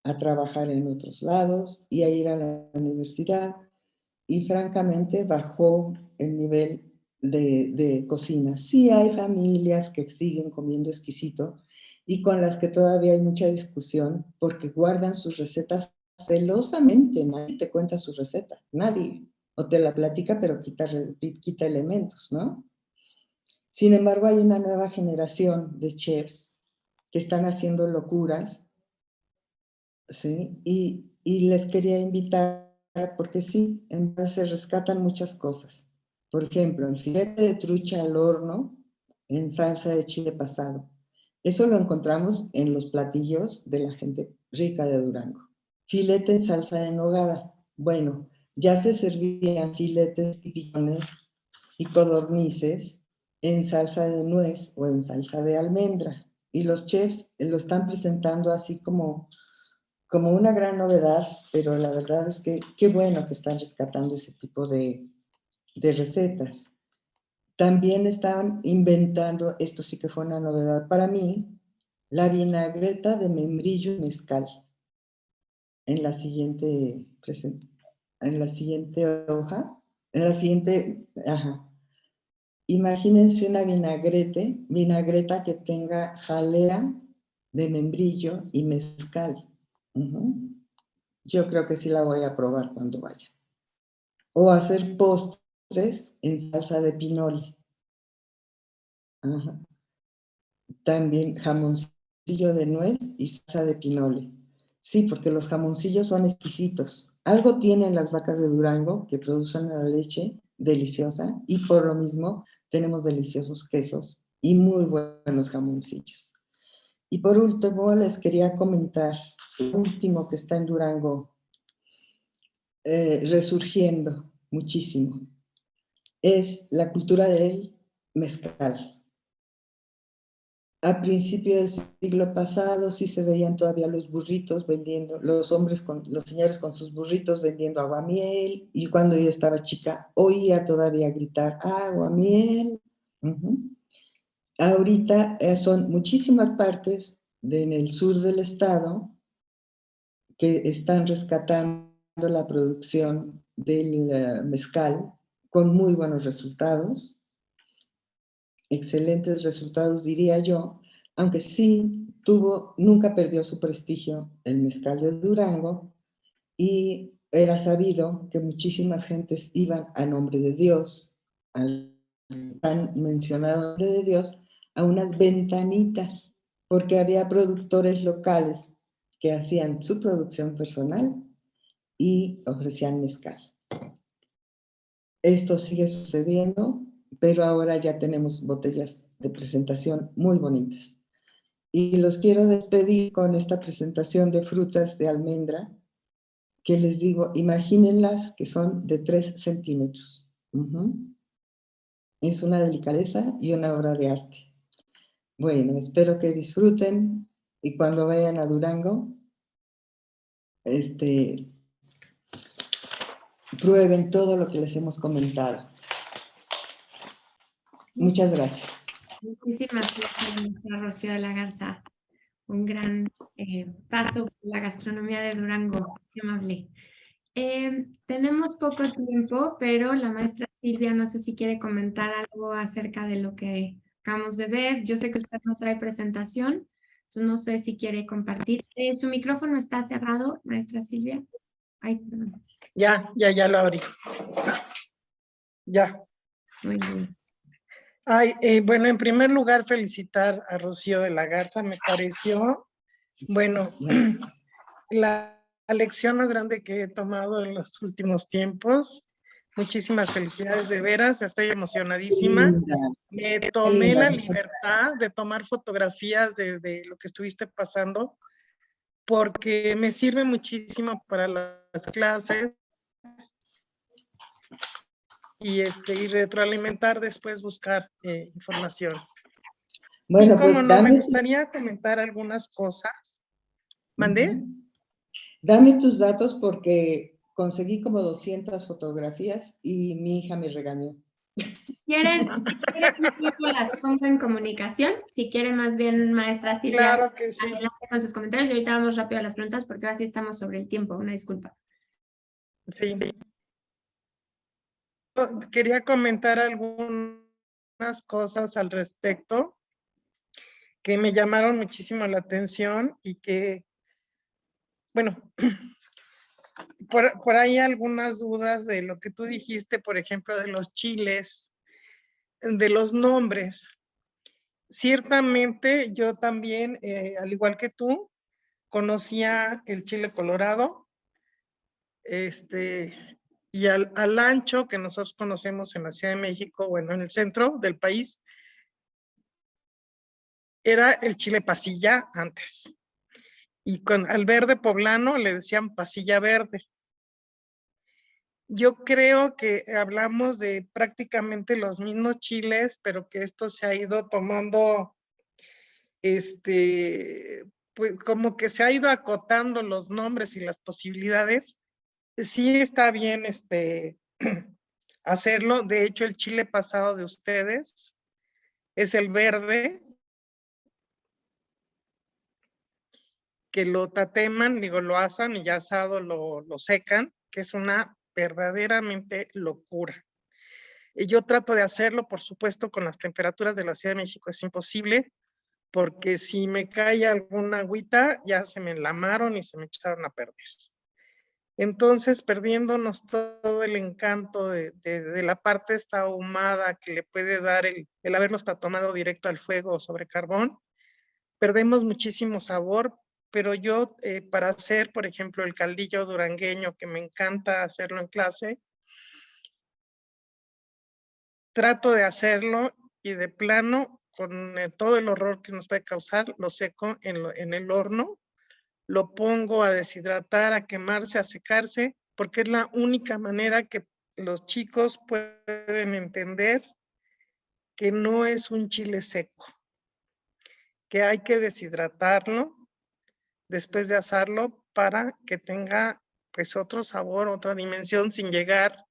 Speaker 2: a trabajar en otros lados y a ir a la universidad. Y francamente bajó el nivel de cocina. Sí hay familias que siguen comiendo exquisito y con las que todavía hay mucha discusión porque guardan sus recetas celosamente. Nadie te cuenta su receta, nadie. O te la platica, pero quita elementos, ¿no? Sin embargo, hay una nueva generación de chefs que están haciendo locuras, ¿sí? Y les quería invitar, porque sí, en verdad se rescatan muchas cosas. Por ejemplo, el filete de trucha al horno en salsa de chile pasado. Eso lo encontramos en los platillos de la gente rica de Durango. Filete en salsa de nogada. Bueno, ya se servían filetes y pichones y codornices en salsa de nuez o en salsa de almendra. Y los chefs lo están presentando así como una gran novedad, pero la verdad es que qué bueno que están rescatando ese tipo de recetas. También estaban inventando, esto sí que fue una novedad para mí, la vinagreta de membrillo y mezcal. En la siguiente hoja. En la siguiente, ajá. Imagínense una vinagreta que tenga jalea de membrillo y mezcal. Yo creo que sí la voy a probar cuando vaya. O hacer postres en salsa de pinole. Ajá. También jamoncillo de nuez y salsa de pinole. Sí, porque los jamoncillos son exquisitos. Algo tienen las vacas de Durango que producen la leche deliciosa y por lo mismo tenemos deliciosos quesos y muy buenos jamoncillos. Y por último les quería comentar el último que está en Durango resurgiendo muchísimo. Es la cultura del mezcal. A principios del siglo pasado sí se veían todavía los burritos vendiendo, los señores con sus burritos vendiendo aguamiel, y cuando yo estaba chica oía todavía gritar aguamiel. Ahorita son muchísimas partes en el sur del estado que están rescatando la producción del mezcal con muy buenos resultados, excelentes resultados diría yo, aunque sí nunca perdió su prestigio el mezcal de Durango, y era sabido que muchísimas gentes iban a nombre de Dios, al tan mencionado nombre de Dios, a unas ventanitas, porque había productores locales que hacían su producción personal y ofrecían mezcal. Esto sigue sucediendo, pero ahora ya tenemos botellas de presentación muy bonitas. Y los quiero despedir con esta presentación de frutas de almendra, que les digo, imagínenlas que son de 3 centímetros. Es una delicadeza y una obra de arte. Bueno, espero que disfruten y cuando vayan a Durango, prueben todo lo que les hemos comentado. Muchas gracias.
Speaker 1: Muchísimas gracias, Rocío de la Garza. Un gran paso por la gastronomía de Durango. Qué amable. Tenemos poco tiempo, pero la maestra Silvia no sé si quiere comentar algo acerca de lo que acabamos de ver. Yo sé que usted no trae presentación, entonces no sé si quiere compartir. ¿Su micrófono está cerrado, maestra Silvia? Ay, perdón.
Speaker 3: Ya lo abrí. Ya.
Speaker 1: Muy bien.
Speaker 3: Ay, bueno, en primer lugar, felicitar a Rocío de la Garza. Me pareció, bueno, la lección más grande que he tomado en los últimos tiempos. Muchísimas felicidades, de veras, estoy emocionadísima. Me tomé la libertad de tomar fotografías de lo que estuviste pasando, porque me sirve muchísimo para las clases y retroalimentar, después buscar información.
Speaker 2: Bueno,
Speaker 3: y como no, me gustaría comentar algunas cosas. ¿Mandé?
Speaker 2: Dame tus datos porque conseguí como 200 fotografías y mi hija me regañó.
Speaker 1: Si quieren las pongo en comunicación. Si quieren más bien, maestra Silvia,
Speaker 3: claro que sí.
Speaker 1: Adelante con sus comentarios y ahorita vamos rápido a las preguntas porque ahora sí estamos sobre el tiempo. Una disculpa.
Speaker 3: Sí. Quería comentar algunas cosas al respecto que me llamaron muchísimo la atención y que, bueno, por ahí algunas dudas de lo que tú dijiste, por ejemplo, de los chiles, de los nombres. Ciertamente yo también, al igual que tú, conocía el chile colorado, y al ancho que nosotros conocemos en la Ciudad de México, bueno, en el centro del país, era el chile pasilla antes. Y al verde poblano le decían pasilla verde. Yo creo que hablamos de prácticamente los mismos chiles, pero que esto se ha ido tomando, pues como que se ha ido acotando los nombres y las posibilidades. Sí está bien hacerlo. De hecho, el chile pasado de ustedes es el verde, que lo tateman, digo, lo asan y ya asado lo secan, que es una verdaderamente locura. Y yo trato de hacerlo, por supuesto, con las temperaturas de la Ciudad de México es imposible, porque si me cae alguna agüita, ya se me enlamaron y se me echaron a perder. Entonces, perdiéndonos todo el encanto de la parte esta ahumada que le puede dar el haberlo tomado directo al fuego o sobre carbón, perdemos muchísimo sabor, pero yo para hacer, por ejemplo, el caldillo durangueño, que me encanta hacerlo en clase, trato de hacerlo y de plano, con todo el horror que nos puede causar, lo seco en el horno, lo pongo a deshidratar, a quemarse, a secarse, porque es la única manera que los chicos pueden entender que no es un chile seco, que hay que deshidratarlo después de asarlo para que tenga pues otro sabor, otra dimensión, sin llegar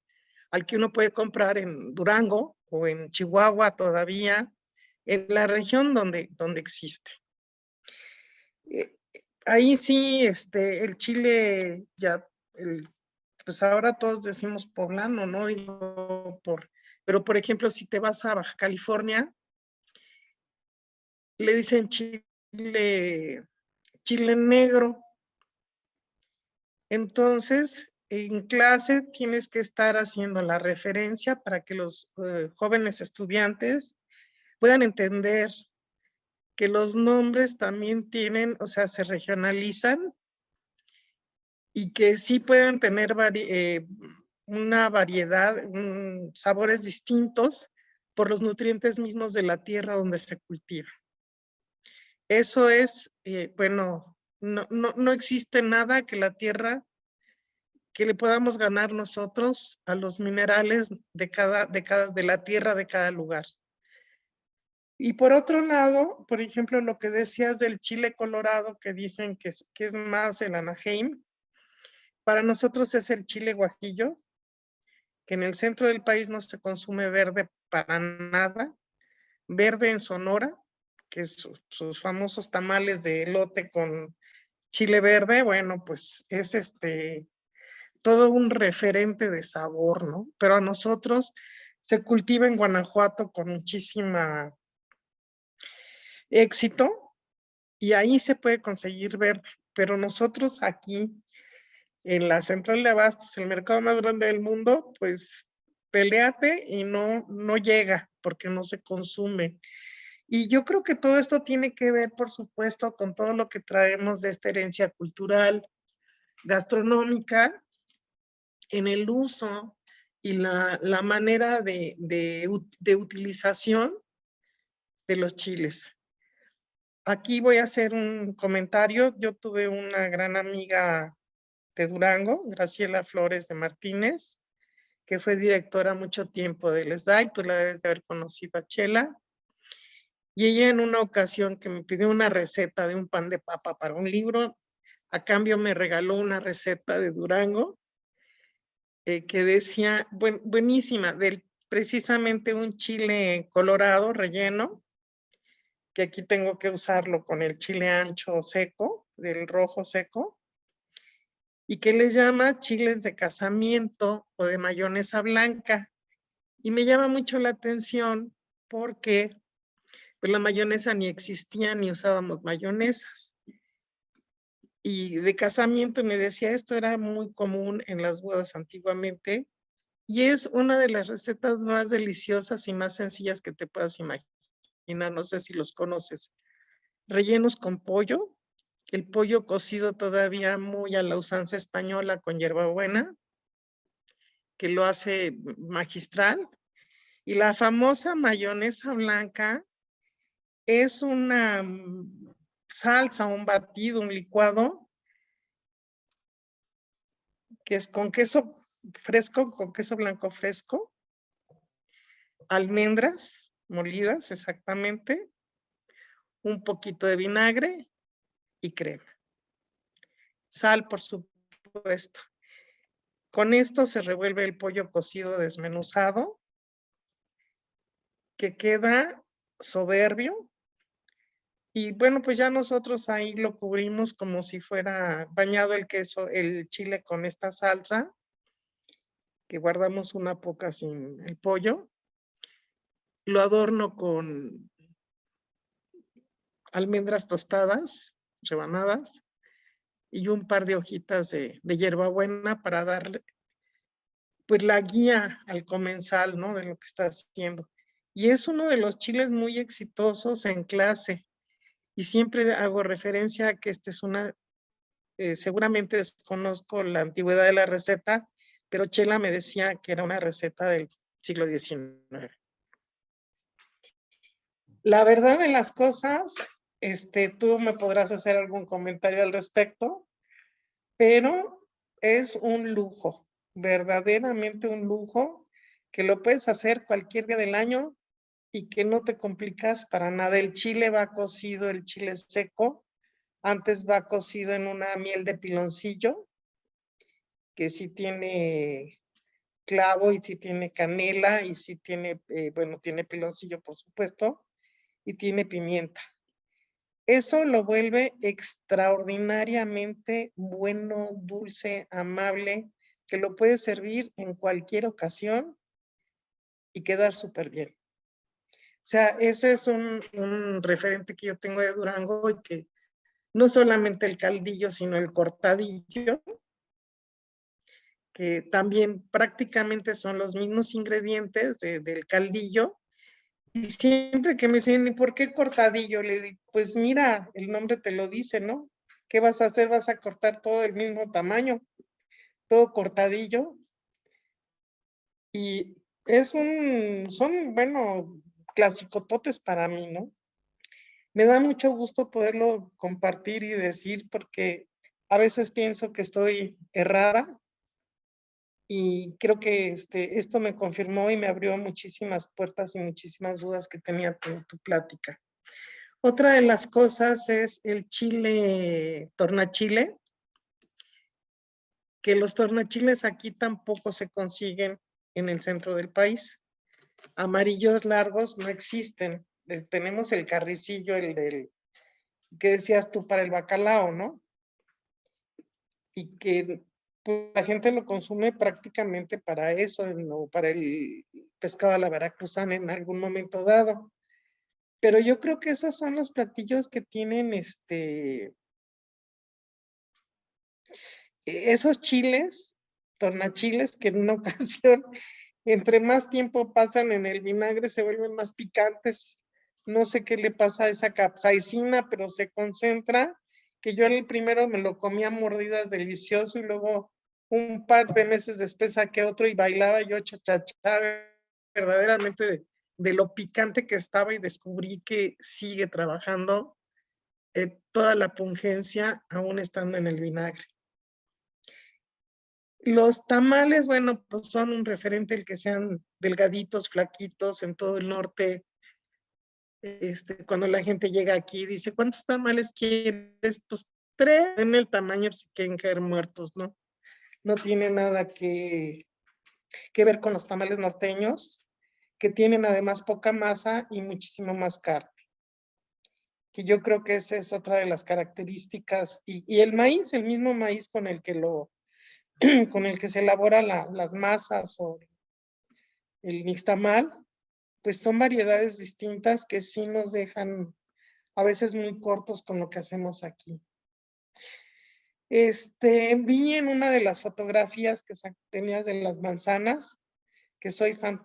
Speaker 3: al que uno puede comprar en Durango o en Chihuahua todavía, en la región donde existe. Ahí sí, el chile ya, pues ahora todos decimos poblano, ¿no? Digo, pero por ejemplo, si te vas a Baja California, le dicen chile negro. Entonces, en clase tienes que estar haciendo la referencia para que los jóvenes estudiantes puedan entender que los nombres también tienen, o sea, se regionalizan y que sí pueden tener una variedad, sabores distintos por los nutrientes mismos de la tierra donde se cultiva. Eso es, bueno, no existe nada que la tierra, que le podamos ganar nosotros a los minerales de la tierra de cada lugar. Y por otro lado, por ejemplo, lo que decías del chile colorado, que dicen que es más el Anaheim, para nosotros es el chile guajillo, que en el centro del país no se consume verde para nada. Verde en Sonora, que es sus famosos tamales de elote con chile verde, bueno, pues es todo un referente de sabor, ¿no? Pero a nosotros se cultiva en Guanajuato con muchísima éxito y ahí se puede conseguir verde, pero nosotros aquí en la central de abastos, el mercado más grande del mundo, pues peleate y no llega porque no se consume. Y yo creo que todo esto tiene que ver, por supuesto, con todo lo que traemos de esta herencia cultural, gastronómica, en el uso y la manera de utilización de los chiles. Aquí voy a hacer un comentario. Yo tuve una gran amiga de Durango, Graciela Flores de Martínez, que fue directora mucho tiempo del SDAI, tú la debes de haber conocido a Chela. Y ella en una ocasión que me pidió una receta de un pan de papa para un libro, a cambio me regaló una receta de Durango que decía, buenísima, precisamente un chile colorado relleno, que aquí tengo que usarlo con el chile ancho seco, del rojo seco, y que les llama chiles de casamiento o de mayonesa blanca. Y me llama mucho la atención porque pues la mayonesa ni existía, ni usábamos mayonesas. Y de casamiento me decía, esto era muy común en las bodas antiguamente, y es una de las recetas más deliciosas y más sencillas que te puedas imaginar, no sé si los conoces. Rellenos con pollo, el pollo cocido todavía muy a la usanza española con hierbabuena, que lo hace magistral, y la famosa mayonesa blanca es una salsa, un batido, un licuado, que es con queso fresco, con queso blanco fresco, almendras molidas exactamente, un poquito de vinagre y crema. Sal, por supuesto. Con esto se revuelve el pollo cocido desmenuzado, que queda soberbio. Y bueno, pues ya nosotros ahí lo cubrimos como si fuera bañado el queso, el chile con esta salsa. que guardamos una poca sin el pollo. Lo adorno con almendras tostadas, rebanadas, y un par de hojitas de hierbabuena para darle pues la guía al comensal, ¿no? De lo que está haciendo. Y es uno de los chiles muy exitosos en clase. Y siempre hago referencia a que esta es una, seguramente desconozco la antigüedad de la receta, pero Chela me decía que era una receta del siglo XIX. La verdad de las cosas, tú me podrás hacer algún comentario al respecto, pero es un lujo, verdaderamente un lujo, que lo puedes hacer cualquier día del año y que no te complicas para nada. El chile va cocido, el chile seco, antes va cocido en una miel de piloncillo, que sí tiene clavo y sí tiene canela y sí tiene, bueno, tiene piloncillo por supuesto, y tiene pimienta. Eso lo vuelve extraordinariamente bueno, dulce, amable, que lo puedes servir en cualquier ocasión y quedar súper bien. O sea, ese es un referente que yo tengo de Durango y que no solamente el caldillo, sino el cortadillo, que también prácticamente son los mismos ingredientes del caldillo. Y siempre que me dicen, ¿y por qué cortadillo? Le digo, pues mira, el nombre te lo dice, ¿no? ¿Qué vas a hacer? Vas a cortar todo del mismo tamaño, todo cortadillo. Y son, bueno, clasicototes para mí, ¿no? Me da mucho gusto poderlo compartir y decir porque a veces pienso que estoy errada y creo que esto me confirmó y me abrió muchísimas puertas y muchísimas dudas que tenía tu plática. Otra de las cosas es el chile tornachile, que los tornachiles aquí tampoco se consiguen en el centro del país. Amarillos largos no existen. Tenemos el carricillo, el del que decías tú para el bacalao, ¿no? Y que pues, la gente lo consume prácticamente para eso, ¿no? Para el pescado a la veracruzana en algún momento dado. Pero yo creo que esos son los platillos que tienen esos chiles, tornachiles, que en una ocasión, entre más tiempo pasan en el vinagre, se vuelven más picantes. No sé qué le pasa a esa capsaicina, pero se concentra, que yo el primero me lo comía a mordidas delicioso y luego un par de meses después saqué otro y bailaba yo chachachá verdaderamente de lo picante que estaba y descubrí que sigue trabajando toda la pungencia aún estando en el vinagre. Los tamales, bueno, pues son un referente el que sean delgaditos, flaquitos en todo el norte. Cuando la gente llega aquí dice, ¿cuántos tamales quieres? Pues 3, en el tamaño se quieren caer muertos, ¿no? No tiene nada que ver con los tamales norteños, que tienen además poca masa y muchísimo más carne. Que yo creo que esa es otra de las características. Y el maíz, el mismo maíz con el que con el que se elabora las masas o el nixtamal, pues son variedades distintas que sí nos dejan a veces muy cortos con lo que hacemos aquí. Vi en una de las fotografías que tenías de las manzanas, que soy fan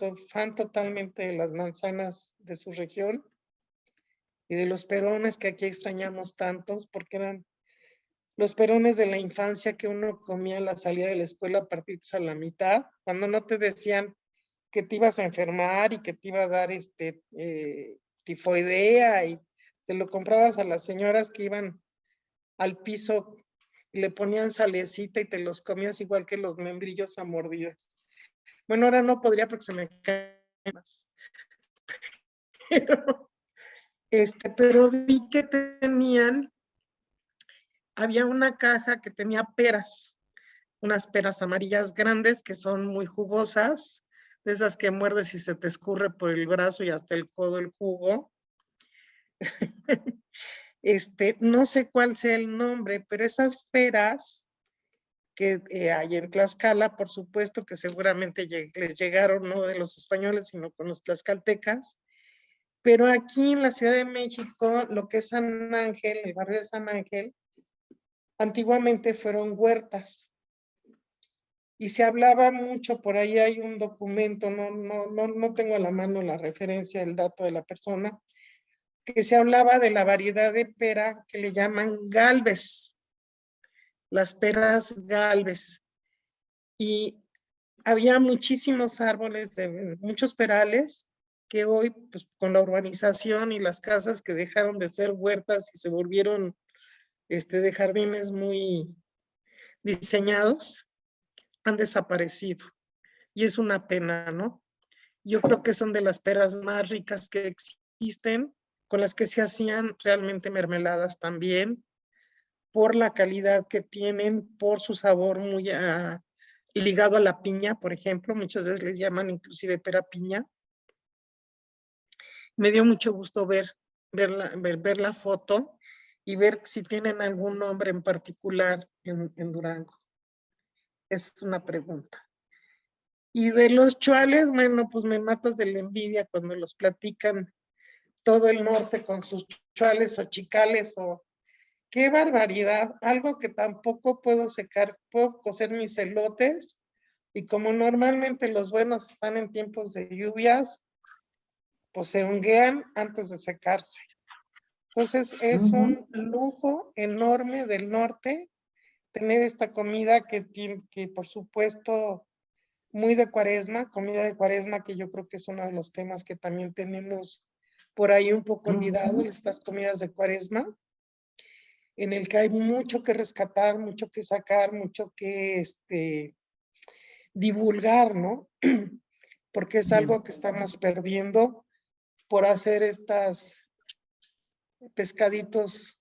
Speaker 3: totalmente de las manzanas de su región y de los perones que aquí extrañamos tantos, porque eran los perones de la infancia que uno comía a la salida de la escuela partidos a la mitad, cuando no te decían que te ibas a enfermar y que te iba a dar tifoidea y te lo comprabas a las señoras que iban al piso y le ponían salecita y te los comías igual que los membrillos a mordidas. Bueno, ahora no podría porque se me caen más. Pero vi que había una caja que tenía peras, unas peras amarillas grandes que son muy jugosas, de esas que muerdes y se te escurre por el brazo y hasta el codo el jugo. No sé cuál sea el nombre, pero esas peras que hay en Tlaxcala, por supuesto, que seguramente les llegaron no de los españoles, sino con los tlaxcaltecas. Pero aquí en la Ciudad de México, lo que es San Ángel, el barrio de San Ángel, antiguamente fueron huertas. Y se hablaba mucho, por ahí hay un documento, no tengo a la mano la referencia, el dato de la persona, que se hablaba de la variedad de pera que le llaman Galvez, las peras Galvez. Y había muchísimos árboles, muchos perales, que hoy, pues, con la urbanización y las casas que dejaron de ser huertas y se volvieron de jardines muy diseñados, han desaparecido. Y es una pena, ¿no? Yo creo que son de las peras más ricas que existen, con las que se hacían realmente mermeladas también, por la calidad que tienen, por su sabor muy ligado a la piña, por ejemplo, muchas veces les llaman inclusive pera piña. Me dio mucho gusto ver la foto y ver si tienen algún nombre en particular en Durango. Es una pregunta. Y de los chuales, bueno, pues me matas de la envidia cuando los platican todo el norte con sus chuales o chicales o... ¡Qué barbaridad! Algo que tampoco puedo secar, puedo cocer mis elotes y como normalmente los buenos están en tiempos de lluvias, pues se honguean antes de secarse. Entonces es un lujo enorme del norte tener esta comida que por supuesto muy de cuaresma, comida de cuaresma, que yo creo que es uno de los temas que también tenemos por ahí un poco olvidado, estas comidas de cuaresma, en el que hay mucho que rescatar, mucho que sacar, mucho que divulgar, ¿no? Porque es algo que estamos perdiendo por hacer estas pescaditos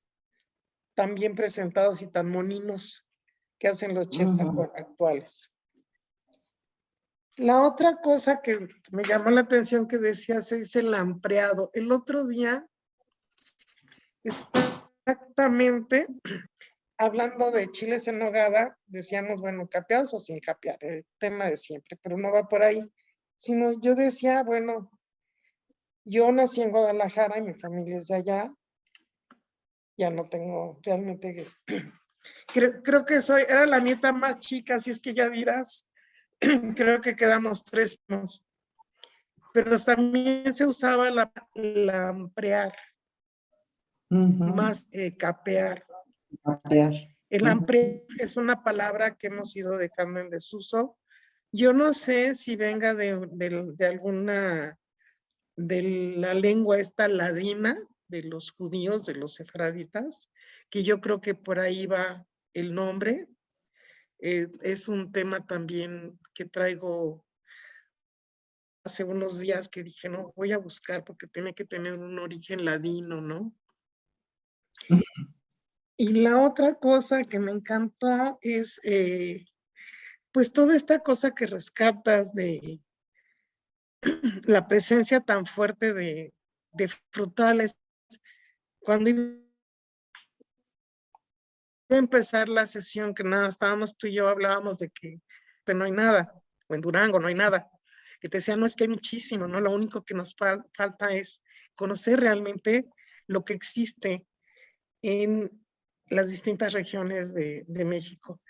Speaker 3: tan bien presentados y tan moninos que hacen los chefs actuales. La otra cosa que me llamó la atención que decías es el ampliado. El otro día, exactamente, hablando de chiles en nogada, decíamos, bueno, capeados o sin capear, el tema de siempre, pero no va por ahí. Sino yo decía, bueno, yo nací en Guadalajara y mi familia es de allá. Ya no tengo realmente... Creo que era la nieta más chica, si es que ya dirás. Creo que quedamos 3. Pero también se usaba la ampliar, más capear. El ampliar es una palabra que hemos ido dejando en desuso. Yo no sé si venga de alguna, de la lengua esta ladina, de los judíos, de los sefraditas, que yo creo que por ahí va el nombre. Es un tema también que traigo hace unos días que dije, no, voy a buscar porque tiene que tener un origen ladino, ¿no? Y la otra cosa que me encantó es, pues, toda esta cosa que rescatas de la presencia tan fuerte de frutales. Cuando iba a empezar la sesión, que nada, estábamos tú y yo, hablábamos de que no hay nada, o en Durango no hay nada. Y te decía, no, es que hay muchísimo, ¿no? Lo único que nos falta es conocer realmente lo que existe en las distintas regiones de México.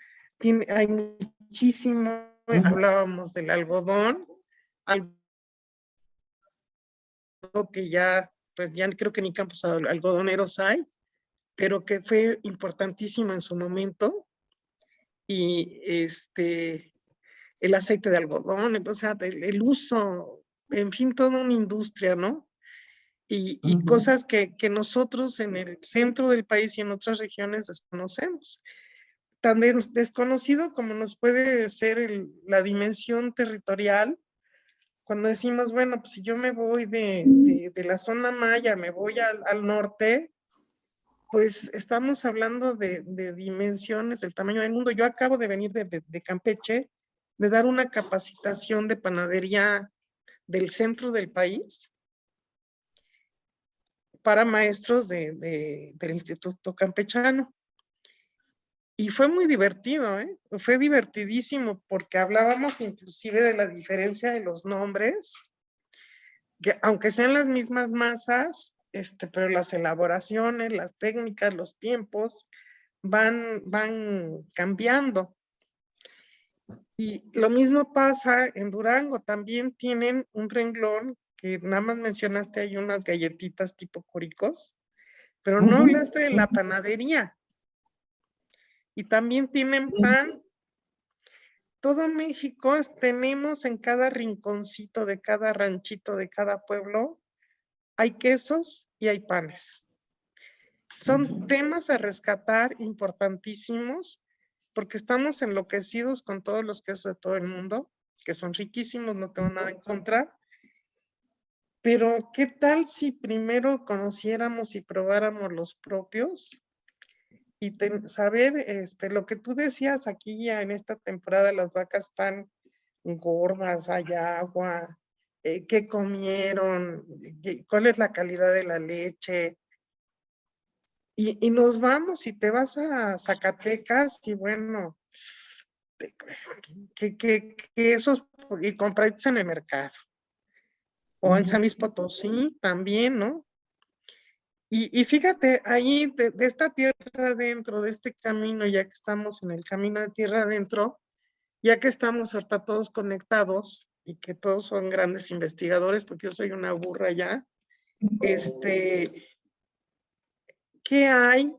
Speaker 3: Hay muchísimo, hablábamos del algodón, algo que ya, pues ya creo que ni campos algodoneros hay, pero que fue importantísimo en su momento. Y el aceite de algodón, o sea, el uso, en fin, toda una industria, ¿no? Y cosas que nosotros en el centro del país y en otras regiones desconocemos. Tan desconocido como nos puede ser la dimensión territorial, cuando decimos, bueno, pues si yo me voy de la zona maya, me voy al norte, pues estamos hablando de dimensiones del tamaño del mundo. Yo acabo de venir de Campeche, de dar una capacitación de panadería del centro del país para maestros del Instituto Campechano. Y fue muy divertido, ¿eh? Fue divertidísimo porque hablábamos inclusive de la diferencia de los nombres, que aunque sean las mismas masas, pero las elaboraciones, las técnicas, los tiempos van cambiando. Y lo mismo pasa en Durango, también tienen un renglón que nada más mencionaste, hay unas galletitas tipo Coricos, pero no hablaste de la panadería. Y también tienen pan. Todo México tenemos en cada rinconcito de cada ranchito, de cada pueblo, hay quesos y hay panes. Son temas a rescatar importantísimos porque estamos enloquecidos con todos los quesos de todo el mundo, que son riquísimos, no tengo nada en contra. Pero, ¿qué tal si primero conociéramos y probáramos los propios? Y saber lo que tú decías aquí ya en esta temporada, las vacas están gordas, hay agua, qué comieron, cuál es la calidad de la leche. Y nos vamos y te vas a Zacatecas y bueno, que esos, y compráis en el mercado. O en San Luis Potosí también, ¿no? Y fíjate, ahí de esta tierra adentro, de este camino, ya que estamos en el camino de tierra adentro, ya que estamos hasta todos conectados y que todos son grandes investigadores, porque yo soy una burra ya, ¿qué hay?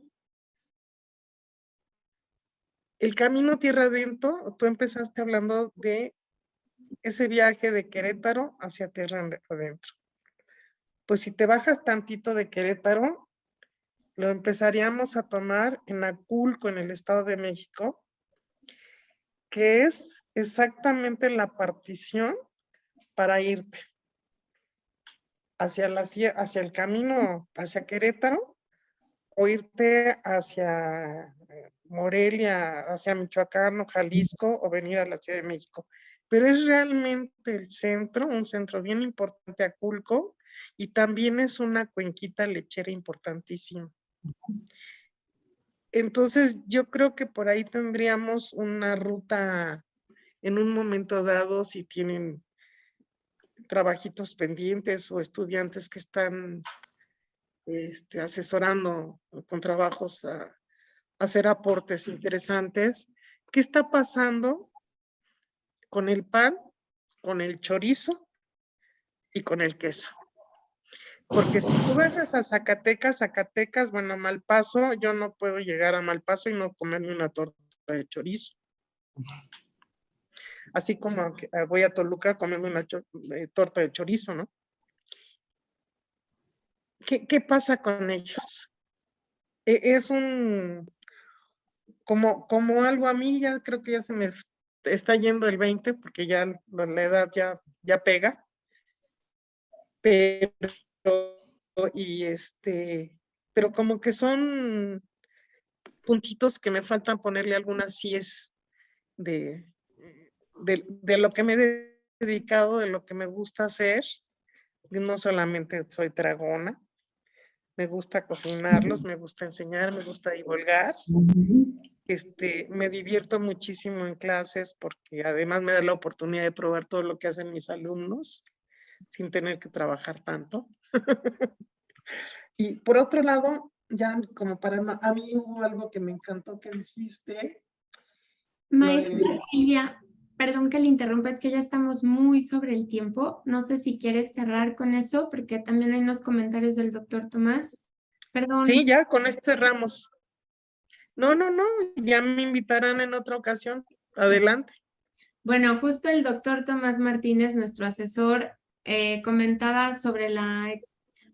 Speaker 3: El camino tierra adentro, tú empezaste hablando de ese viaje de Querétaro hacia tierra adentro. Pues si te bajas tantito de Querétaro, lo empezaríamos a tomar en Aculco, en el Estado de México, que es exactamente la partición para irte hacia el camino, hacia Querétaro, o irte hacia Morelia, hacia Michoacán o Jalisco, o venir a la Ciudad de México. Pero es realmente el centro, un centro bien importante, Aculco, y también es una cuenquita lechera importantísima. Entonces, yo creo que por ahí tendríamos una ruta en un momento dado, si tienen trabajitos pendientes o estudiantes que están asesorando con trabajos a hacer aportes interesantes. ¿Qué está pasando con el pan, con el chorizo y con el queso? Porque si tú bajas a Zacatecas, bueno, a Malpaso, yo no puedo llegar a Malpaso y no comerme una torta de chorizo. Así como voy a Toluca a comerme una torta de chorizo, ¿no? ¿Qué pasa con ellos? Es como algo a mí, ya creo que ya se me está yendo el 20, porque ya la edad ya pega, pero como que son puntitos que me faltan ponerle algunas síes de lo que me he dedicado, de lo que me gusta hacer. No solamente soy dragona, me gusta cocinarlos, me gusta enseñar, me gusta divulgar. Me divierto muchísimo en clases porque además me da la oportunidad de probar todo lo que hacen mis alumnos sin tener que trabajar tanto. Y por otro lado, ya como a mí hubo algo que me encantó que dijiste.
Speaker 1: Maestra Silvia, perdón que le interrumpa, es que ya estamos muy sobre el tiempo. No sé si quieres cerrar con eso, porque también hay unos comentarios del doctor Tomás. Perdón.
Speaker 3: Sí, ya con esto cerramos. No, ya me invitarán en otra ocasión. Adelante.
Speaker 1: Bueno, justo el doctor Tomás Martínez, nuestro asesor, comentaba sobre la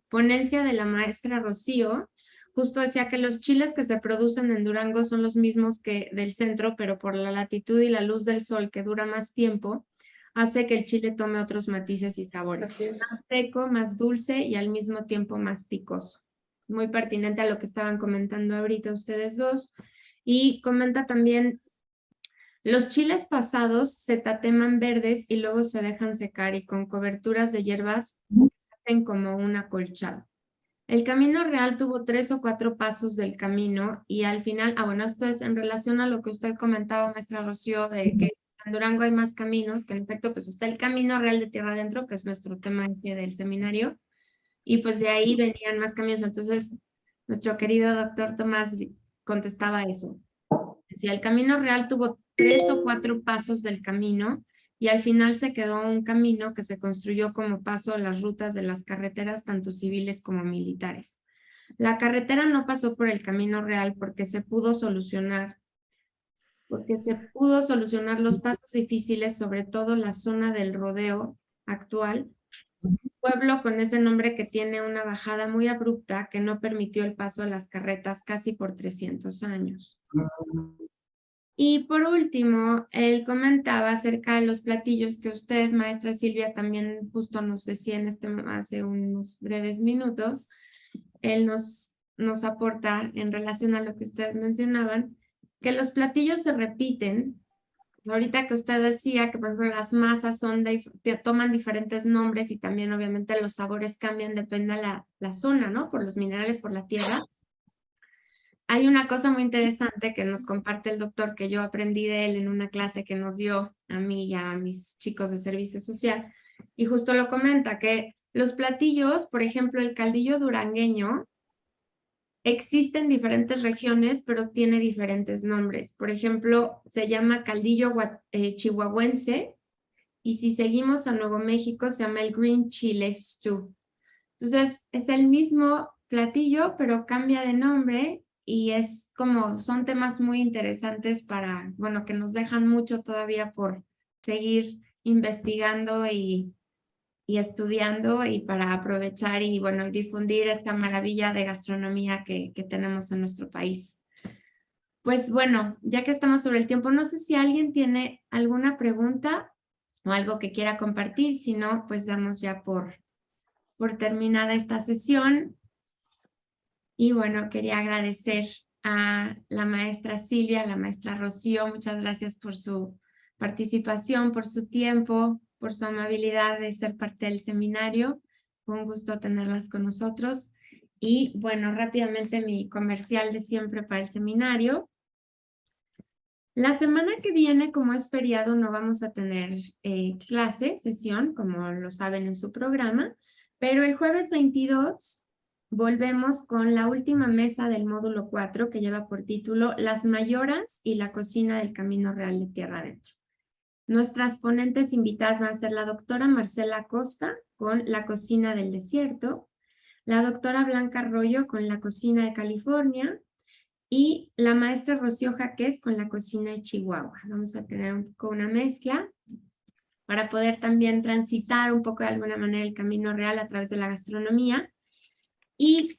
Speaker 1: ponencia de la maestra Rocío. Justo decía que los chiles que se producen en Durango son los mismos que del centro, pero por la latitud y la luz del sol que dura más tiempo, hace que el chile tome otros matices y sabores.
Speaker 3: Así es.
Speaker 1: Más seco, más dulce y al mismo tiempo más picoso. Muy pertinente a lo que estaban comentando ahorita ustedes dos. Y comenta también, los chiles pasados se tateman verdes y luego se dejan secar y con coberturas de hierbas hacen como un acolchado. El camino real tuvo 3 o 4 pasos del camino y al final, bueno, esto es en relación a lo que usted comentaba, maestra Rocío, de que en Durango hay más caminos, que en efecto pues está el camino real de Tierra Adentro, que es nuestro tema eje del seminario, y pues de ahí venían más caminos. Entonces, nuestro querido doctor Tomás contestaba eso. Decía, el camino real tuvo 3 o 4 pasos del camino y al final se quedó un camino que se construyó como paso a las rutas de las carreteras, tanto civiles como militares. La carretera no pasó por el camino real porque se pudo solucionar los pasos difíciles, sobre todo la zona del rodeo actual, un pueblo con ese nombre que tiene una bajada muy abrupta que no permitió el paso a las carretas casi por 300 años. Y por último, él comentaba acerca de los platillos que usted, maestra Silvia, también justo nos decía hace unos breves minutos. Él nos aporta en relación a lo que ustedes mencionaban, que los platillos se repiten. Ahorita que usted decía que, por ejemplo, las masas toman diferentes nombres y también obviamente los sabores cambian, depende de la zona, ¿no? Por los minerales, por la tierra. Hay una cosa muy interesante que nos comparte el doctor, que yo aprendí de él en una clase que nos dio a mí y a mis chicos de servicio social, y justo lo comenta, que los platillos, por ejemplo, el caldillo durangueño, existe en diferentes regiones, pero tiene diferentes nombres. Por ejemplo, se llama caldillo chihuahuense, y si seguimos a Nuevo México, se llama el green chile stew. Entonces, es el mismo platillo, pero cambia de nombre. Y es como, son temas muy interesantes para, bueno, que nos dejan mucho todavía por seguir investigando y estudiando y para aprovechar y, bueno, difundir esta maravilla de gastronomía que tenemos en nuestro país. Pues bueno, ya que estamos sobre el tiempo, no sé si alguien tiene alguna pregunta o algo que quiera compartir, si no, pues damos ya por terminada esta sesión. Y bueno, quería agradecer a la maestra Silvia, a la maestra Rocío, muchas gracias por su participación, por su tiempo, por su amabilidad de ser parte del seminario. Fue un gusto tenerlas con nosotros. Y bueno, rápidamente mi comercial de siempre para el seminario. La semana que viene, como es feriado, no vamos a tener sesión, como lo saben en su programa, pero el jueves 22 volvemos con la última mesa del módulo 4 que lleva por título Las Mayoras y la cocina del Camino Real de Tierra Adentro. Nuestras ponentes invitadas van a ser la doctora Marcela Costa con la cocina del desierto, la doctora Blanca Arroyo con la cocina de California y la maestra Rocío Jaques con la cocina de Chihuahua. Vamos a tener un poco una mezcla para poder también transitar un poco de alguna manera el camino real a través de la gastronomía. Y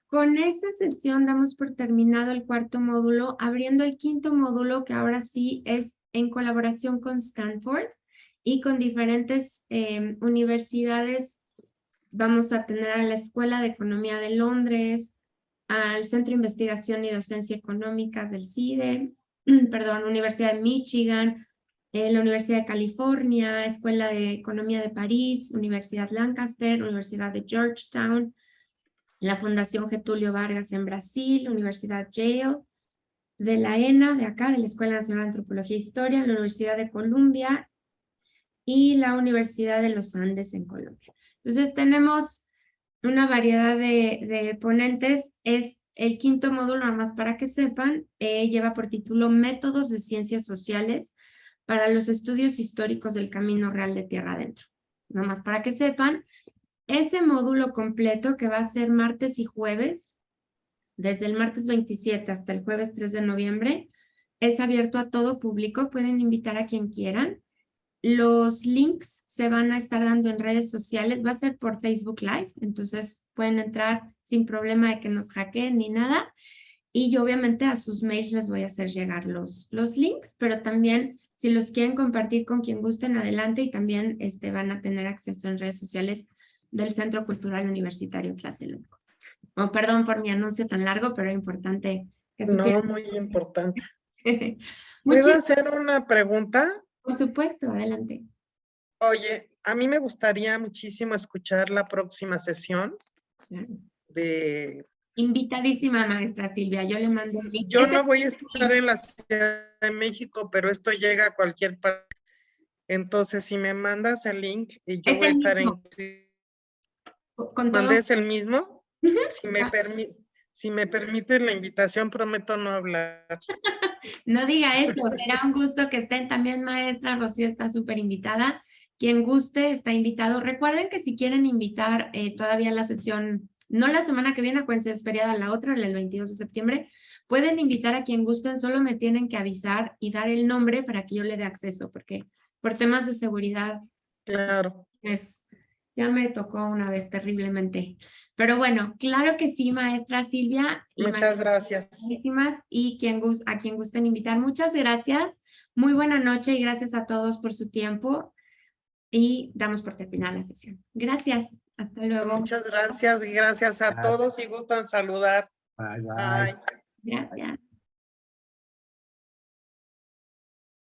Speaker 1: con esta sección damos por terminado el 4º módulo, abriendo el 5º módulo, que ahora sí es en colaboración con Stanford y con diferentes universidades. Vamos a tener a la Escuela de Economía de Londres, al Centro de Investigación y Docencia Económicas del CIDE, Universidad de Michigan, la Universidad de California, Escuela de Economía de París, Universidad Lancaster, Universidad de Georgetown, la Fundación Getúlio Vargas en Brasil, Universidad Yale, de la ENA, de acá, de la Escuela Nacional de Antropología e Historia, la Universidad de Columbia y la Universidad de los Andes en Colombia. Entonces tenemos una variedad de ponentes. Es el 5º módulo, nada más para que sepan, lleva por título Métodos de Ciencias Sociales para los Estudios Históricos del Camino Real de Tierra Adentro. Nada más para que sepan, ese módulo completo, que va a ser martes y jueves, desde el martes 27 hasta el jueves 3 de noviembre, es abierto a todo público, pueden invitar a quien quieran. Los links se van a estar dando en redes sociales, va a ser por Facebook Live, entonces pueden entrar sin problema de que nos hackeen ni nada. Y yo obviamente a sus mails les voy a hacer llegar los links, pero también si los quieren compartir con quien gusten, adelante, y también van a tener acceso en redes sociales del Centro Cultural Universitario Tlatelolco. Oh, perdón por mi anuncio tan largo, pero es importante que supieran.
Speaker 3: No, muy importante. ¿Puedo hacer una pregunta?
Speaker 1: Por supuesto, adelante.
Speaker 3: Oye, a mí me gustaría muchísimo escuchar la próxima sesión.
Speaker 1: Claro. Invitadísima, maestra Silvia, yo le mando el link.
Speaker 3: Yo no voy a estar en la Ciudad de México, pero esto llega a cualquier parte. Entonces, si me mandas el link y yo
Speaker 1: Es
Speaker 3: voy a
Speaker 1: el
Speaker 3: estar
Speaker 1: mismo. Con todo.
Speaker 3: ¿Mandes el mismo?
Speaker 1: Ujú.
Speaker 3: Si me permite la invitación, prometo no hablar.
Speaker 1: No diga eso, será un gusto que estén también, maestra Rocío está súper invitada. Quien guste está invitado. Recuerden que si quieren invitar todavía la sesión, no la semana que viene, acuérdense, es feriada la otra, el 22 de septiembre, pueden invitar a quien gusten, solo me tienen que avisar y dar el nombre para que yo le dé acceso, porque por temas de seguridad,
Speaker 3: Claro.
Speaker 1: pues ya me tocó una vez terriblemente. Pero bueno, claro que sí, maestra Silvia. Y
Speaker 3: Muchas gracias.
Speaker 1: y a quien gusten invitar. Muchas gracias. Muy buena noche y gracias a todos por su tiempo. Y damos por terminada la sesión. Gracias. Hasta luego.
Speaker 3: Muchas gracias y gracias a todos y gustan saludar.
Speaker 4: Bye, bye.
Speaker 1: Gracias.